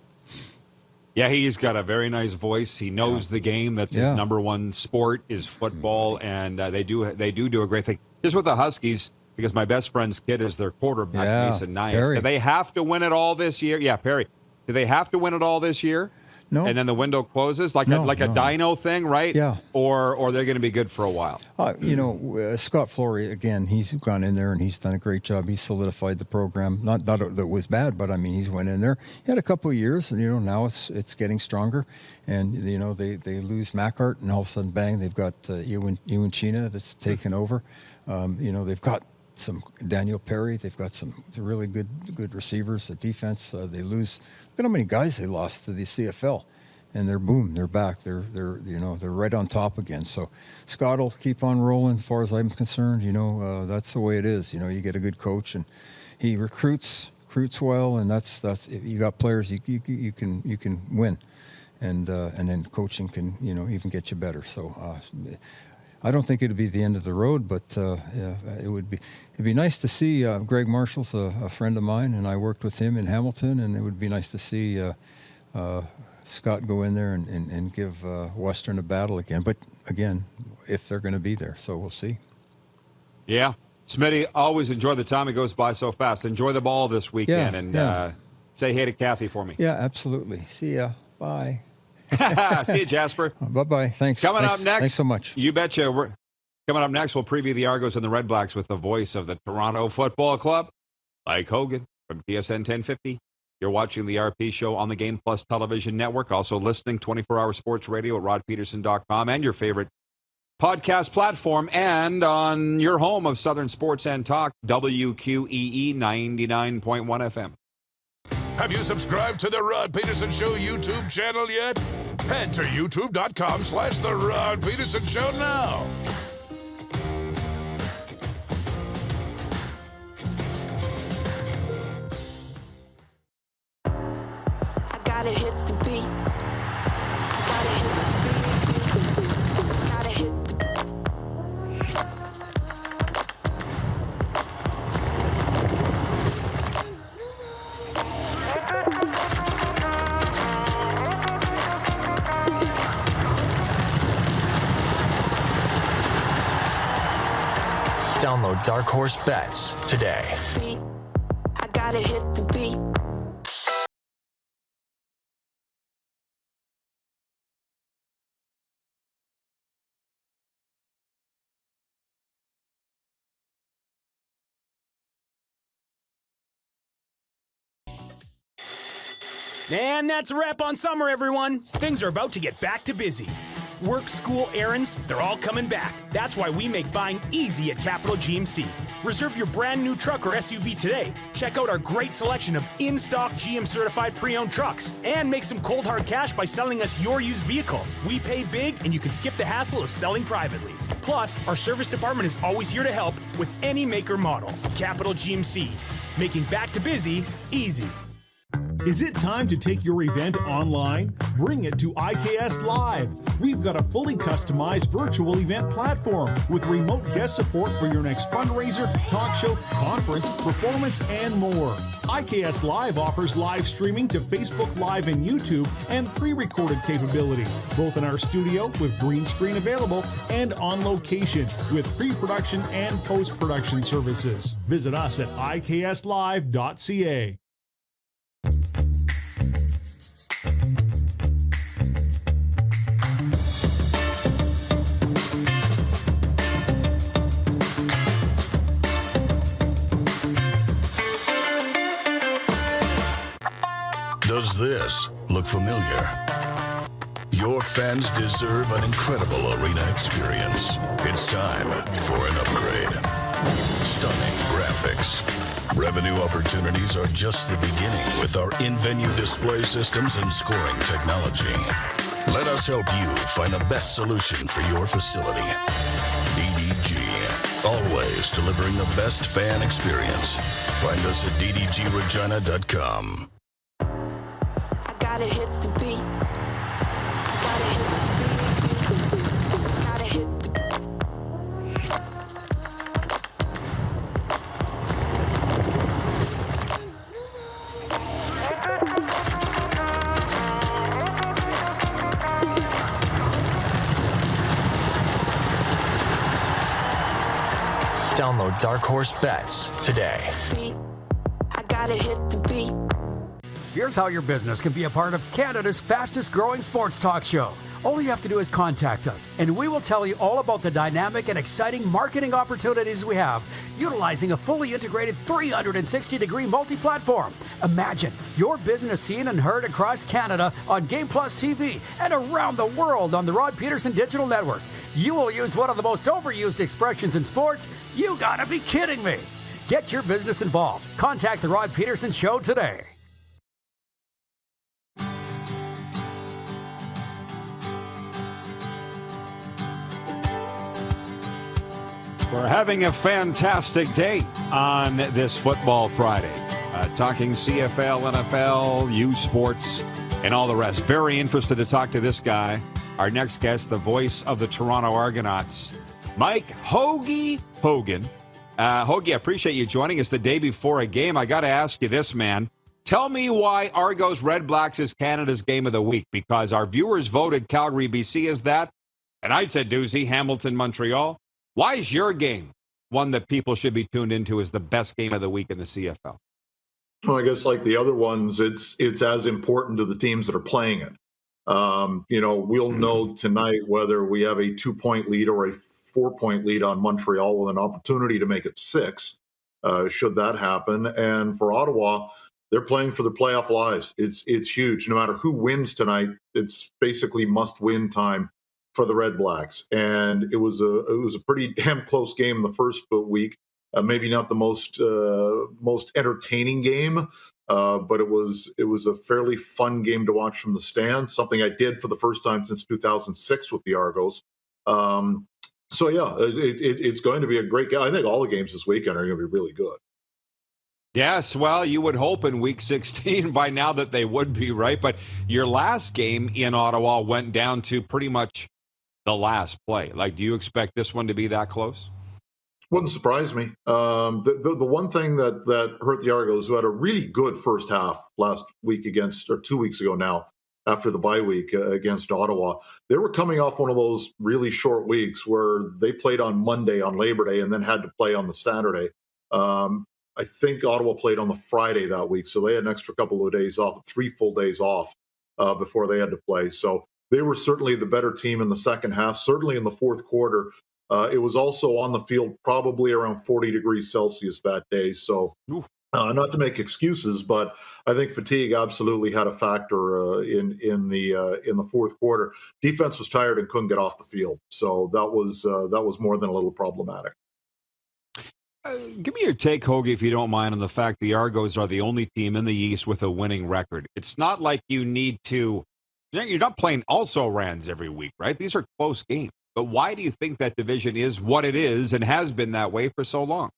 Yeah, he's got a very nice voice. He knows the game. That's his number one sport is football, and they do a great thing. Just with the Huskies, because my best friend's kid is their quarterback, Mason Nias. Do they have to win it all this year? Yeah, Perry. Do they have to win it all this year? No. And then the window closes like a dino thing, right? Yeah. Or they're going to be good for a while. Scott Flory, again, he's gone in there and he's done a great job. He's solidified the program. Not that it was bad, but he's went in there. He had a couple of years, and now it's getting stronger. And they lose Mackart, and all of a sudden, bang, they've got Ewan China that's taken over. They've got some Daniel Perry. They've got some really good receivers. The defense, they lose. Look at how many guys they lost to the CFL, and they're back. They're right on top again. So Scott will keep on rolling. As far as I'm concerned, that's the way it is. You get a good coach, and he recruits well, and that's if you got players you can win, and then coaching can even get you better. So. I don't think it'd be the end of the road, but it'd be nice to see. Graig Marshall's a friend of mine, and I worked with him in Hamilton, and it would be nice to see Scott go in there and give Western a battle again. But again, if they're going to be there, so we'll see. Yeah, Smitty, always enjoy the time. It goes by so fast. Enjoy the ball this weekend, and say hey to Kathy for me. Yeah, absolutely. See ya. Bye. See you, Jasper. Bye-bye. Thanks. Coming up next. Thanks so much. You betcha. Coming up next, we'll preview the Argos and the Red Blacks with the voice of the Toronto Football Club, Mike Hogan from TSN 1050. You're watching the RP Show on the Game Plus Television Network. Also listening 24-hour sports radio at rodpeterson.com and your favorite podcast platform, and on your home of Southern Sports and Talk, WQEE 99.1 FM. Have you subscribed to the Rod Peterson Show YouTube channel yet? Head to youtube.com/The Rod Peterson Show now. I gotta hit the beat. Gotta hit the beat. Gotta hit the Download Dark Horse Bets today. I gotta hit the beat. And that's a wrap on summer, everyone. Things are about to get back to busy. Work, school, errands, they're all coming back. That's why we make buying easy at Capital GMC. Reserve your brand new truck or SUV today. Check out our great selection of in-stock GM certified pre-owned trucks. And make some cold hard cash by selling us your used vehicle. We pay big, and you can skip the hassle of selling privately. Plus, our service department is always here to help with any make or model. Capital GMC, making back to busy easy. Is it time to take your event online? Bring it to IKS Live. We've got a fully customized virtual event platform with remote guest support for your next fundraiser, talk show, conference, performance, and more. IKS Live offers live streaming to Facebook Live and YouTube and pre-recorded capabilities, both in our studio with green screen available and on location with pre-production and post-production services. Visit us at ikslive.ca. Does this look familiar? Your fans deserve an incredible arena experience. It's time for an upgrade. Stunning graphics. Revenue opportunities are just the beginning with our in-venue display systems and scoring technology. Let us help you find the best solution for your facility. DDG. Always delivering the best fan experience. Find us at ddgregina.com. I gotta hit the beat. Gotta hit the beat. Gotta hit the Download Dark Horse Bets today. beat. I gotta hit the beat. Here's how your business can be a part of Canada's fastest growing sports talk show. All you have to do is contact us, and we will tell you all about the dynamic and exciting marketing opportunities we have, utilizing a fully integrated 360-degree multi-platform. Imagine your business seen and heard across Canada on Game Plus TV and around the world on the Rod Pedersen Digital Network. You will use one of the most overused expressions in sports. You gotta be kidding me. Get your business involved. Contact the Rod Pedersen Show today. We're having a fantastic day on this Football Friday. Talking CFL, NFL, U Sports, and all the rest. Very interested to talk to this guy. Our next guest, the voice of the Toronto Argonauts, Mike Hogan. Hogie, I appreciate you joining us the day before a game. I got to ask you this, man. Tell me why Argos Red Blacks is Canada's game of the week, because our viewers voted Calgary, BC as that, and I said doozy, Hamilton, Montreal. Why is your game one that people should be tuned into as the best game of the week in the CFL? Well, I guess like the other ones, it's as important to the teams that are playing it. We'll know tonight whether we have a 2-point lead or a 4-point lead on Montreal with an opportunity to make it 6, should that happen. And for Ottawa, they're playing for the playoff lives. It's huge. No matter who wins tonight, it's basically must-win time for the Red Blacks. And it was a pretty damn close game the first week. Maybe not the most entertaining game, but it was a fairly fun game to watch from the stand. Something I did for the first time since 2006 with the Argos. It's going to be a great game. I think all the games this weekend are going to be really good. Yes, well, you would hope in Week 16 by now that they would be, right? But your last game in Ottawa went down to pretty much the last play. Like, do you expect this one to be that close? Wouldn't surprise me. The one thing that hurt the Argos, who had a really good first half last week 2 weeks ago now, after the bye week against Ottawa, they were coming off one of those really short weeks where they played on Monday on Labor Day and then had to play on the Saturday. I think Ottawa played on the Friday that week, so they had an extra couple of days off, 3 full days off before they had to play. So they were certainly the better team in the second half, certainly in the fourth quarter. It was also on the field probably around 40 degrees Celsius that day. So not to make excuses, but I think fatigue absolutely had a factor in the fourth quarter. Defense was tired and couldn't get off the field. So that was more than a little problematic. Give me your take, Hoagie, if you don't mind, on the fact the Argos are the only team in the East with a winning record. It's not like you need to, you're not playing also-rans every week, right? These are close games. But why do you think that division is what it is and has been that way for so long?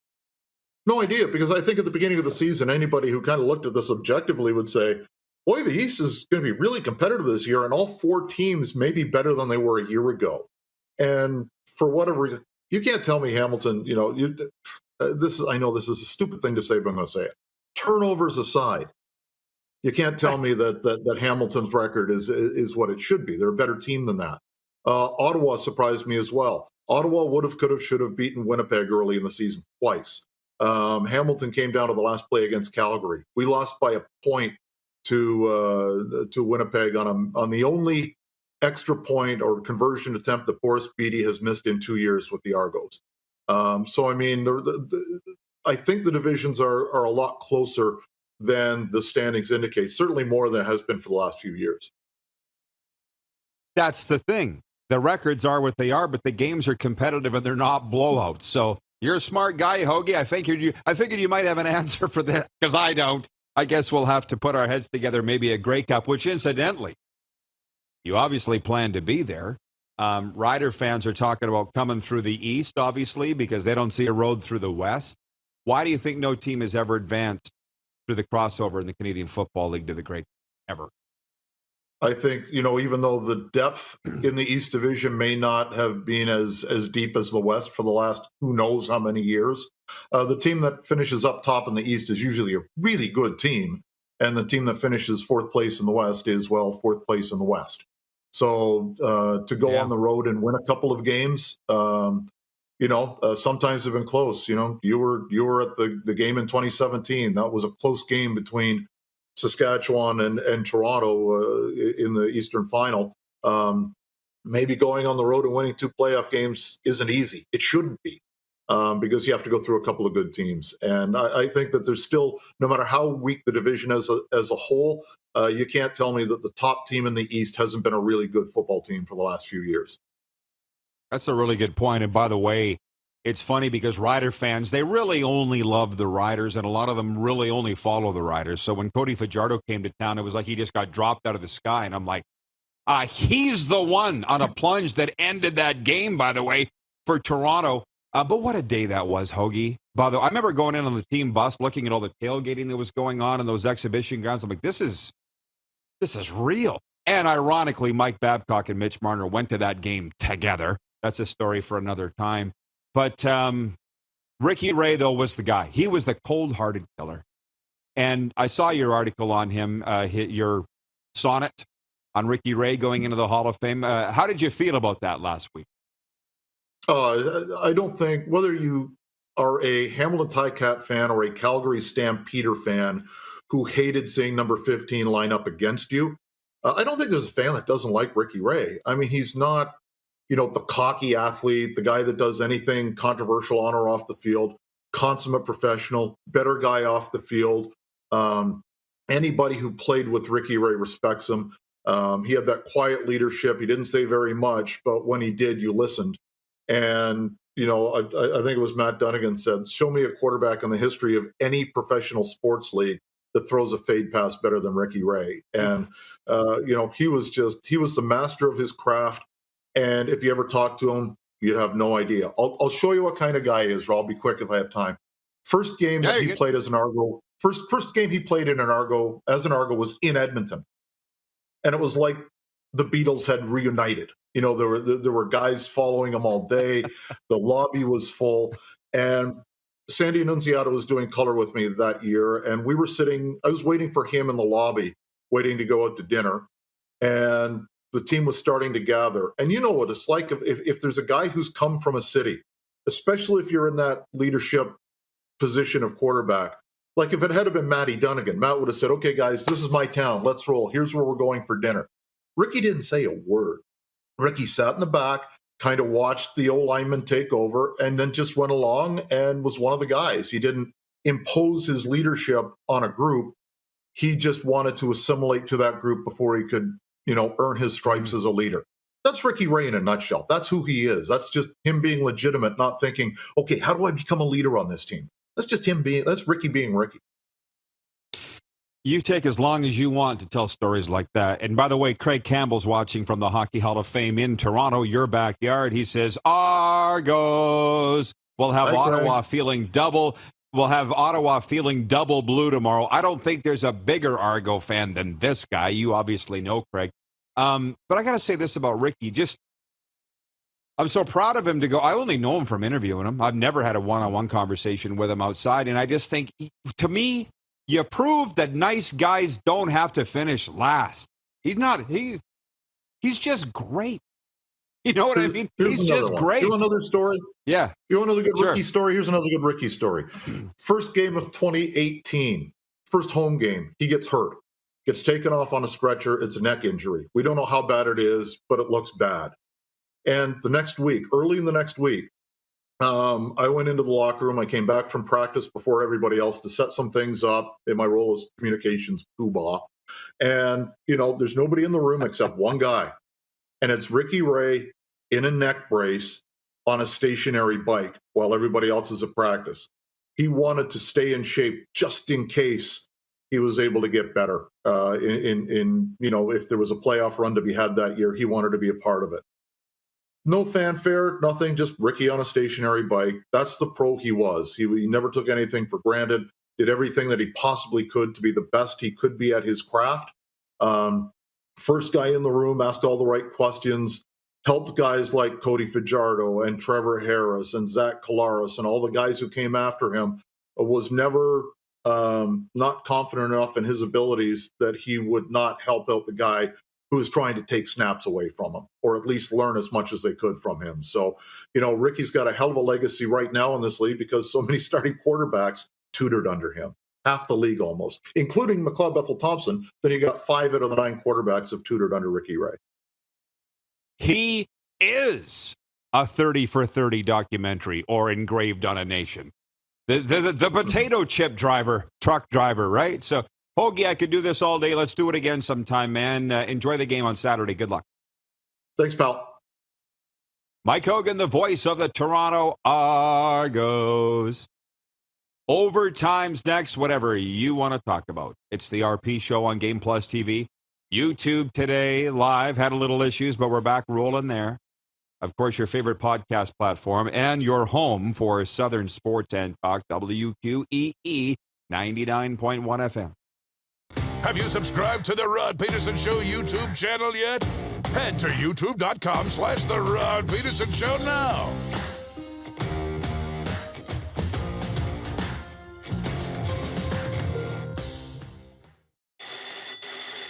No idea, because I think at the beginning of the season, anybody who kind of looked at this objectively would say, boy, the East is going to be really competitive this year, and all 4 teams may be better than they were a year ago. And for whatever reason, you can't tell me Hamilton, I know this is a stupid thing to say, but I'm going to say it. Turnovers aside, you can't tell me that Hamilton's record is what it should be. They're a better team than that. Ottawa surprised me as well. Ottawa would have, could have, should have beaten Winnipeg early in the season twice. Hamilton came down to the last play against Calgary. We lost by a point to Winnipeg on the only extra point or conversion attempt that Boris Beattie has missed in 2 years with the Argos. I think the divisions are a lot closer than the standings indicate, certainly more than it has been for the last few years. That's the thing. The records are what they are, but the games are competitive and they're not blowouts. So you're a smart guy, Hoagie. I figured you might have an answer for that, because I don't. I guess we'll have to put our heads together, maybe a Grey Cup, which incidentally, you obviously plan to be there. Rider fans are talking about coming through the East, obviously, because they don't see a road through the West. Why do you think no team has ever advanced through the crossover in the Canadian Football League to the Grey Cup ever? I think, even though the depth in the East Division may not have been as deep as the West for the last who knows how many years, the team that finishes up top in the East is usually a really good team. And the team that finishes fourth place in the West is, fourth place in the West. So to go on the road and win a couple of games, sometimes have been close. You were at the game in 2017. That was a close game between Saskatchewan and Toronto in the Eastern Final. Maybe going on the road and winning 2 playoff games isn't easy. It shouldn't be, because you have to go through a couple of good teams. And I think that there's still, no matter how weak the division is as a whole, you can't tell me that the top team in the East hasn't been a really good football team for the last few years. That's a really good point. And by the way, it's funny because Rider fans, they really only love the Riders, and a lot of them really only follow the Riders. So when Cody Fajardo came to town, it was like he just got dropped out of the sky. And I'm like, he's the one on a plunge that ended that game, by the way, for Toronto. But what a day that was, Hoagie. By the way, I remember going in on the team bus, looking at all the tailgating that was going on in those exhibition grounds. I'm like, this is real. And ironically, Mike Babcock and Mitch Marner went to that game together. That's a story for another time. But Ricky Ray, though, was the guy. He was the cold-hearted killer. And I saw your article on him, your sonnet on Ricky Ray going into the Hall of Fame. How did you feel about that last week? I don't think, whether you are a Hamilton Ticat fan or a Calgary Stampeder fan who hated seeing number 15 line up against you, I don't think there's a fan that doesn't like Ricky Ray. I mean, he's not the cocky athlete, the guy that does anything controversial on or off the field, consummate professional, better guy off the field. Anybody who played with Ricky Ray respects him. He had that quiet leadership. He didn't say very much, but when he did, you listened. And, I think it was Matt Dunnigan said, show me a quarterback in the history of any professional sports league that throws a fade pass better than Ricky Ray. And, he was the master of his craft. And if you ever talk to him, you'd have no idea. I'll show you what kind of guy he is, or I'll be quick if I have time. First game that he played as an Argo, first game he played in an Argo as an Argo was in Edmonton, and it was like the Beatles had reunited. There were guys following him all day. The lobby was full, and Sandy Annunziata was doing color with me that year, and we were sitting. I was waiting for him in the lobby, waiting to go out to dinner, and the team was starting to gather. And you know what it's like if there's a guy who's come from a city, especially if you're in that leadership position of quarterback. Like if it had been Matty Dunnigan, Matt would have said, okay, guys, this is my town. Let's roll. Here's where we're going for dinner. Ricky didn't say a word. Ricky sat in the back, kind of watched the old lineman take over, and then just went along and was one of the guys. He didn't impose his leadership on a group. He just wanted to assimilate to that group before he could earn his stripes as a leader. That's Ricky Ray in a nutshell. That's who he is. That's just him being legitimate, not thinking, okay, how do I become a leader on this team? That's Ricky being Ricky. You take as long as you want to tell stories like that. And by the way, Craig Campbell's watching from the Hockey Hall of Fame in Toronto, your backyard. He says, Argos will have Ottawa feeling double. We'll have Ottawa feeling double blue tomorrow. I don't think there's a bigger Argo fan than this guy. You obviously know, Craig. But I got to say this about Ricky. I'm so proud of him to go. I only know him from interviewing him. I've never had a one-on-one conversation with him outside. And I just think, to me, you proved that nice guys don't have to finish last. He's just great. You know what I mean? He's just great. You want another story? Yeah. You want another good Ricky story? Here's another good Ricky story. First game of 2018, first home game, he gets hurt. Gets taken off on a stretcher. It's a neck injury. We don't know how bad it is, but it looks bad. And the next week, early in the next week, I went into the locker room. I came back from practice before everybody else to set some things up in my role as communications poobah. And, there's nobody in the room except one guy. And it's Ricky Ray in a neck brace on a stationary bike while everybody else is at practice. He wanted to stay in shape just in case he was able to get better. If there was a playoff run to be had that year, he wanted to be a part of it. No fanfare, nothing, just Ricky on a stationary bike. That's the pro he was. He never took anything for granted, did everything that he possibly could to be the best he could be at his craft. First guy in the room, asked all the right questions, helped guys like Cody Fajardo and Trevor Harris and Zach Collaros and all the guys who came after him, was never not confident enough in his abilities that he would not help out the guy who was trying to take snaps away from him, or at least learn as much as they could from him. So, Ricky's got a hell of a legacy right now in this league because so many starting quarterbacks tutored under him. Half the league almost, including McLeod Bethel-Thompson. Then you got 5 out of the 9 quarterbacks have tutored under Ricky Ray. He is a 30 for 30 documentary or engraved on a nation. The potato chip truck driver, right? So, Hoagie, I could do this all day. Let's do it again sometime, man. Enjoy the game on Saturday. Good luck. Thanks, pal. Mike Hogan, the voice of the Toronto Argos. Overtime's next, whatever you want to talk about. It's the RP show on Game Plus TV. YouTube today, live, had a little issues, but we're back rolling there. Of course, your favorite podcast platform and your home for Southern Sports and Talk, WQEE 99.1 FM. Have you subscribed to the Rod Pedersen Show YouTube channel yet? Head to youtube.com/The Rod Pedersen Show now.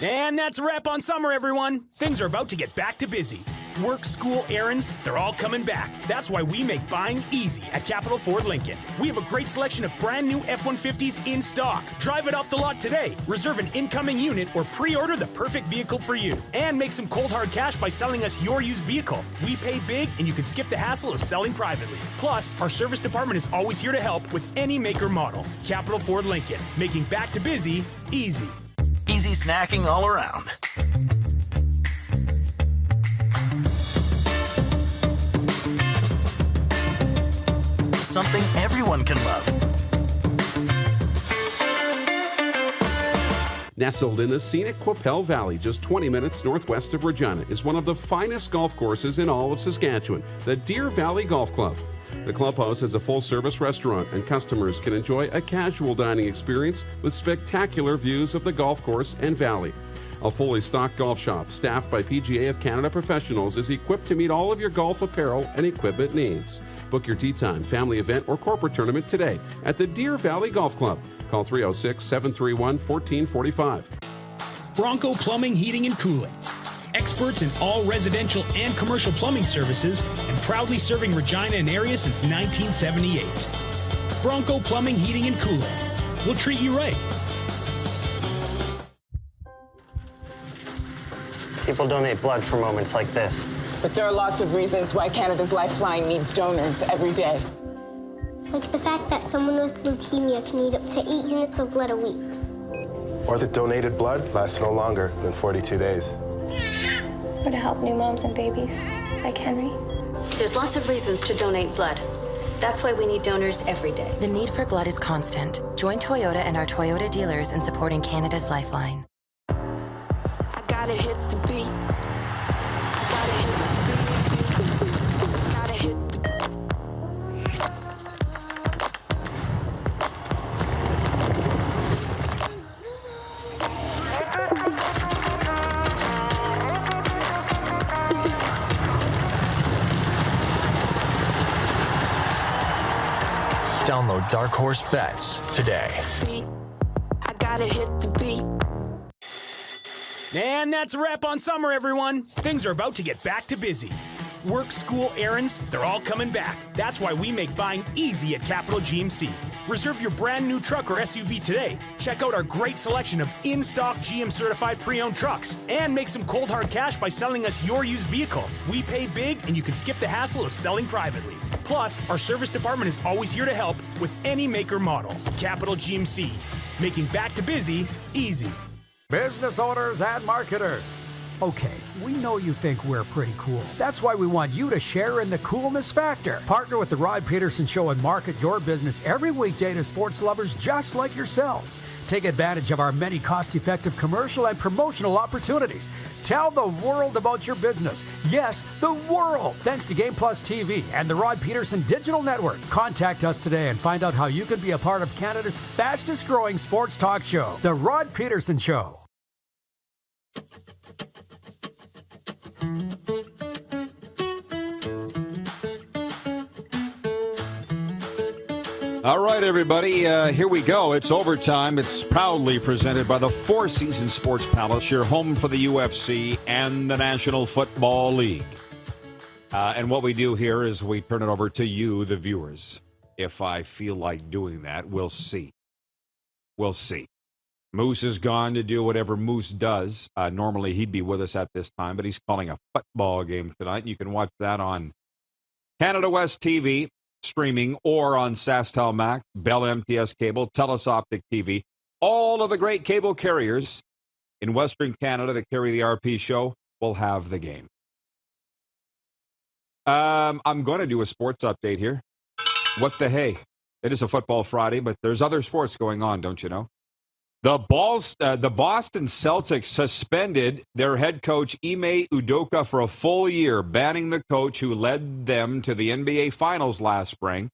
And that's a wrap on summer, everyone. Things are about to get back to busy. Work, school, errands, they're all coming back. That's why we make buying easy at Capital Ford Lincoln. We have a great selection of brand new F-150s in stock. Drive it off the lot today. Reserve an incoming unit or pre-order the perfect vehicle for you. And make some cold hard cash by selling us your used vehicle. We pay big and you can skip the hassle of selling privately. Plus, our service department is always here to help with any make or model. Capital Ford Lincoln, making back to busy easy. Easy snacking all around. Something everyone can love. Nestled in the scenic Qu'Appelle Valley, just 20 minutes northwest of Regina, is one of the finest golf courses in all of Saskatchewan, the Deer Valley Golf Club. The clubhouse has a full-service restaurant, and customers can enjoy a casual dining experience with spectacular views of the golf course and valley. A fully stocked golf shop, staffed by PGA of Canada professionals, is equipped to meet all of your golf apparel and equipment needs. Book your tee time, family event, or corporate tournament today at the Deer Valley Golf Club. Call 306-731-1445. Bronco Plumbing, Heating, and Cooling. Experts in all residential and commercial plumbing services and proudly serving Regina and area since 1978. Bronco Plumbing, Heating, and Cooling. We'll treat you right. People donate blood for moments like this. But there are lots of reasons why Canada's Lifeline needs donors every day. Like the fact that someone with leukemia can need up to 8 units of blood a week. Or that donated blood lasts no longer than 42 days. Or to help new moms and babies, like Henry. There's lots of reasons to donate blood. That's why we need donors every day. The need for blood is constant. Join Toyota and our Toyota dealers in supporting Canada's Lifeline. I gotta hit the beat. I gotta hit the beat. I gotta hit the Download Dark Horse Bets today. I gotta hit the beat. And that's a wrap on summer, everyone. Things are about to get back to busy. Work, school, errands, they're all coming back. That's why we make buying easy at Capital GMC. Reserve your brand new truck or SUV today. Check out our great selection of in-stock GM certified pre-owned trucks and make some cold hard cash by selling us your used vehicle. We pay big and you can skip the hassle of selling privately. Plus, our service department is always here to help with any make or model. Capital GMC, making back to busy easy. Business owners and marketers. Okay, we know you think we're pretty cool. That's why we want you to share in the coolness factor. Partner with the Rod Pedersen Show and market your business every weekday to sports lovers just like yourself. Take advantage of our many cost-effective commercial and promotional opportunities. Tell the world about your business. Yes, the world. Thanks to Game Plus TV and the Rod Pedersen Digital Network. Contact us today and find out how you can be a part of Canada's fastest-growing sports talk show, The Rod Pedersen Show. All right, everybody, here we go. It's overtime. It's proudly presented by the Four Seasons Sports Palace, your home for the UFC and the National Football League. And what we do here is we turn it over to you, the viewers. If I feel like doing that, we'll see. We'll see. Moose is gone to do whatever Moose does. Normally, he'd be with us at this time, but he's calling a football game tonight. You can watch that on Canada West TV, streaming, or on SaskTel Mac, Bell MTS Cable, Telus Optic TV. All of the great cable carriers in Western Canada that carry the RP show will have the game. I'm going to do a sports update here. What the hey? It is a football Friday, but there's other sports going on, don't you know? The Boston Celtics suspended their head coach Ime Udoka for a full year, banning the coach who led them to the NBA Finals last spring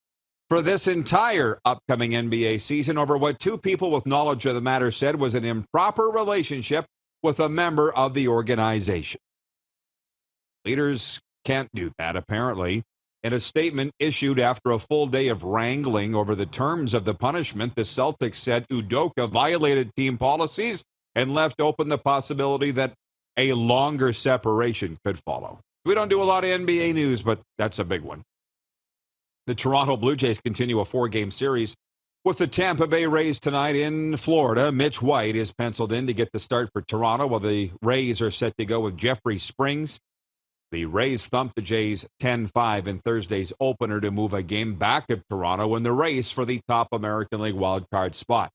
for this entire upcoming NBA season over what two people with knowledge of the matter said was an improper relationship with a member of the organization. Leaders can't do that, apparently. In a statement issued after a full day of wrangling over the terms of the punishment, the Celtics said Udoka violated team policies and left open the possibility that a longer separation could follow. We don't do a lot of NBA news, but that's a big one. The Toronto Blue Jays continue a 4-game series with the Tampa Bay Rays tonight in Florida. Mitch White is penciled in to get the start for Toronto, while the Rays are set to go with Jeffrey Springs. The Rays thumped the Jays 10-5 in Thursday's opener to move a game back of Toronto in the race for the top American League wildcard spot.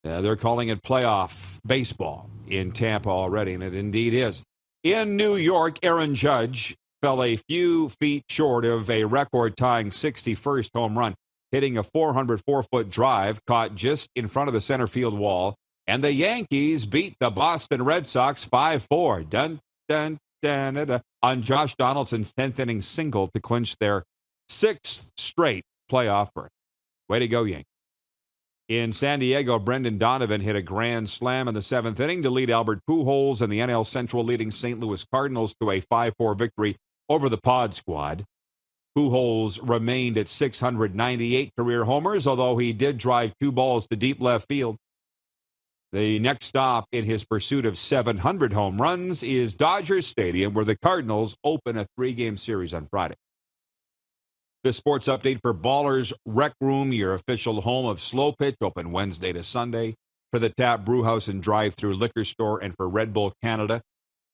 They're calling it playoff baseball in Tampa already, and it indeed is. In New York, Aaron Judge fell a few feet short of a record-tying 61st home run, hitting a 404-foot drive caught just in front of the center field wall, and the Yankees beat the Boston Red Sox 5-4. Dun, dun, on Josh Donaldson's 10th inning single to clinch their 6th straight playoff berth. Way to go, Yankees. In San Diego, Brendan Donovan hit a grand slam in the 7th inning to lead Albert Pujols and the NL Central leading St. Louis Cardinals to a 5-4 victory over the Pod Squad. Pujols remained at 698 career homers, although he did drive 2 balls to deep left field. The next stop in his pursuit of 700 home runs is Dodger Stadium, where the Cardinals open a 3-game series on Friday. The sports update for Ballers Rec Room, your official home of Slow Pitch, open Wednesday to Sunday. For the Tap Brewhouse and Drive-Thru Liquor Store, and for Red Bull Canada,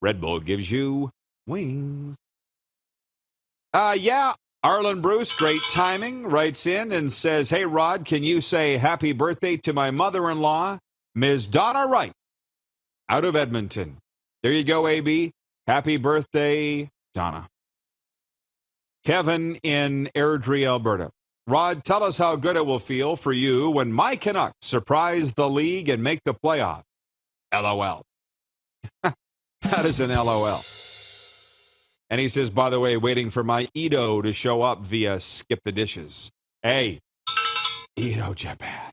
Red Bull gives you wings. Arlen Bruce, great timing, writes in and says, "Hey, Rod, can you say happy birthday to my mother-in-law, Ms. Donna Wright, out of Edmonton." There you go, AB. Happy birthday, Donna. Kevin in Airdrie, Alberta. Rod, tell us how good it will feel for you when my Canucks surprise the league and make the playoff. LOL. That is an LOL. And he says, by the way, waiting for my Edo to show up via Skip the Dishes. Hey, Edo, Japan.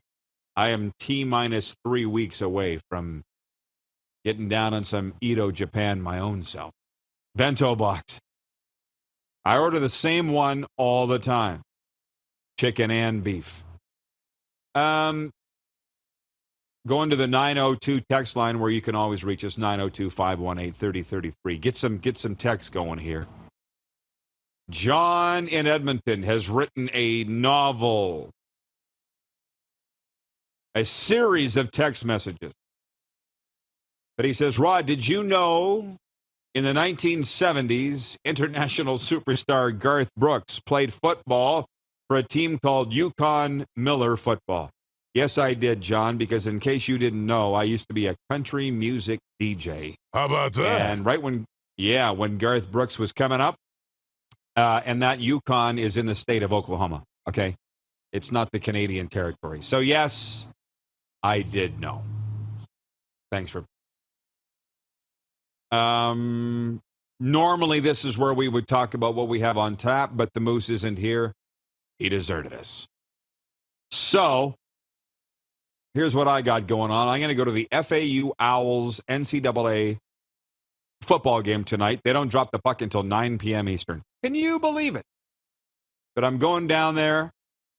I am T-3 weeks away from getting down on some Edo, Japan my own self. Bento box. I order the same one all the time. Chicken and beef. Going to the 902 text line where you can always reach us, 902-518-3033. Get some text going here. John in Edmonton has written a novel. a series of text messages. But he says, Rod, did you know in the 1970s, international superstar Garth Brooks played football for a team called Yukon Miller Football? Yes, I did, John, because in case you didn't know, I used to be a country music DJ. How about that? And right when Garth Brooks was coming up, and that Yukon is in the state of Oklahoma, okay? It's not the Canadian territory. So, yes, I did know. Thanks for... Normally, this is where we would talk about what we have on tap, but the Moose isn't here. He deserted us. So, here's what I got going on. I'm going to go to the FAU Owls NCAA football game tonight. They don't drop the puck until 9 p.m. Eastern. Can you believe it? But I'm going down there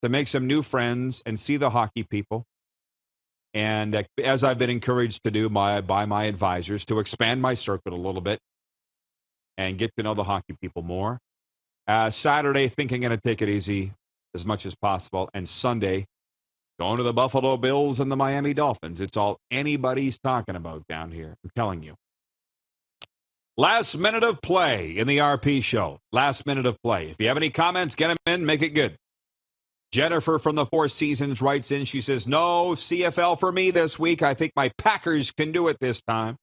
to make some new friends and see the hockey people. And as I've been encouraged to do by my advisors, to expand my circuit a little bit and get to know the hockey people more. Saturday, think I'm going to take it easy as much as possible. And Sunday, going to the Buffalo Bills and the Miami Dolphins. It's all anybody's talking about down here. I'm telling you. Last minute of play in the RP show. Last minute of play. If you have any comments, get them in. Make it good. Jennifer from the Four Seasons writes in. She says, no CFL for me this week. I think my Packers can do it this time.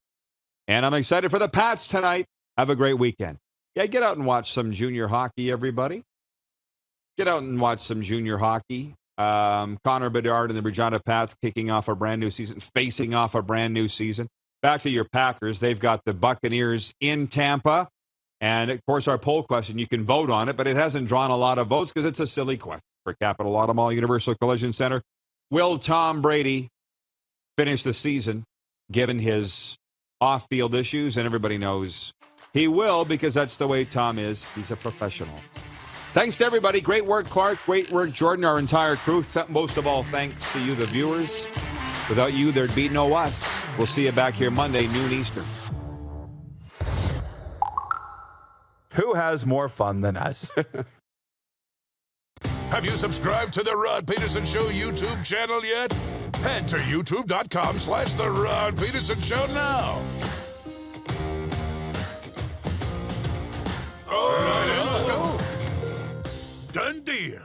And I'm excited for the Pats tonight. Have a great weekend. Yeah, get out and watch some junior hockey, everybody. Get out and watch some junior hockey. Connor Bedard and the Regina Pats kicking off a brand new season, facing off a brand new season. Back to your Packers. They've got the Buccaneers in Tampa. And, of course, our poll question, you can vote on it, but it hasn't drawn a lot of votes because it's a silly question. For Capital Auto Mall Universal Collision Center, will Tom Brady finish the season given his off-field issues? And everybody knows he will because that's the way Tom is. He's a professional. Thanks to everybody. Great work, Clark. Great work, Jordan, our entire crew. Most of all, thanks to you, the viewers. Without you, there'd be no us. We'll see you back here Monday, noon Eastern. Who has more fun than us? Have you subscribed to the Rod Pedersen Show YouTube channel yet? Head to youtube.com/The Rod Pedersen Show now. All right, let's go. Done deal.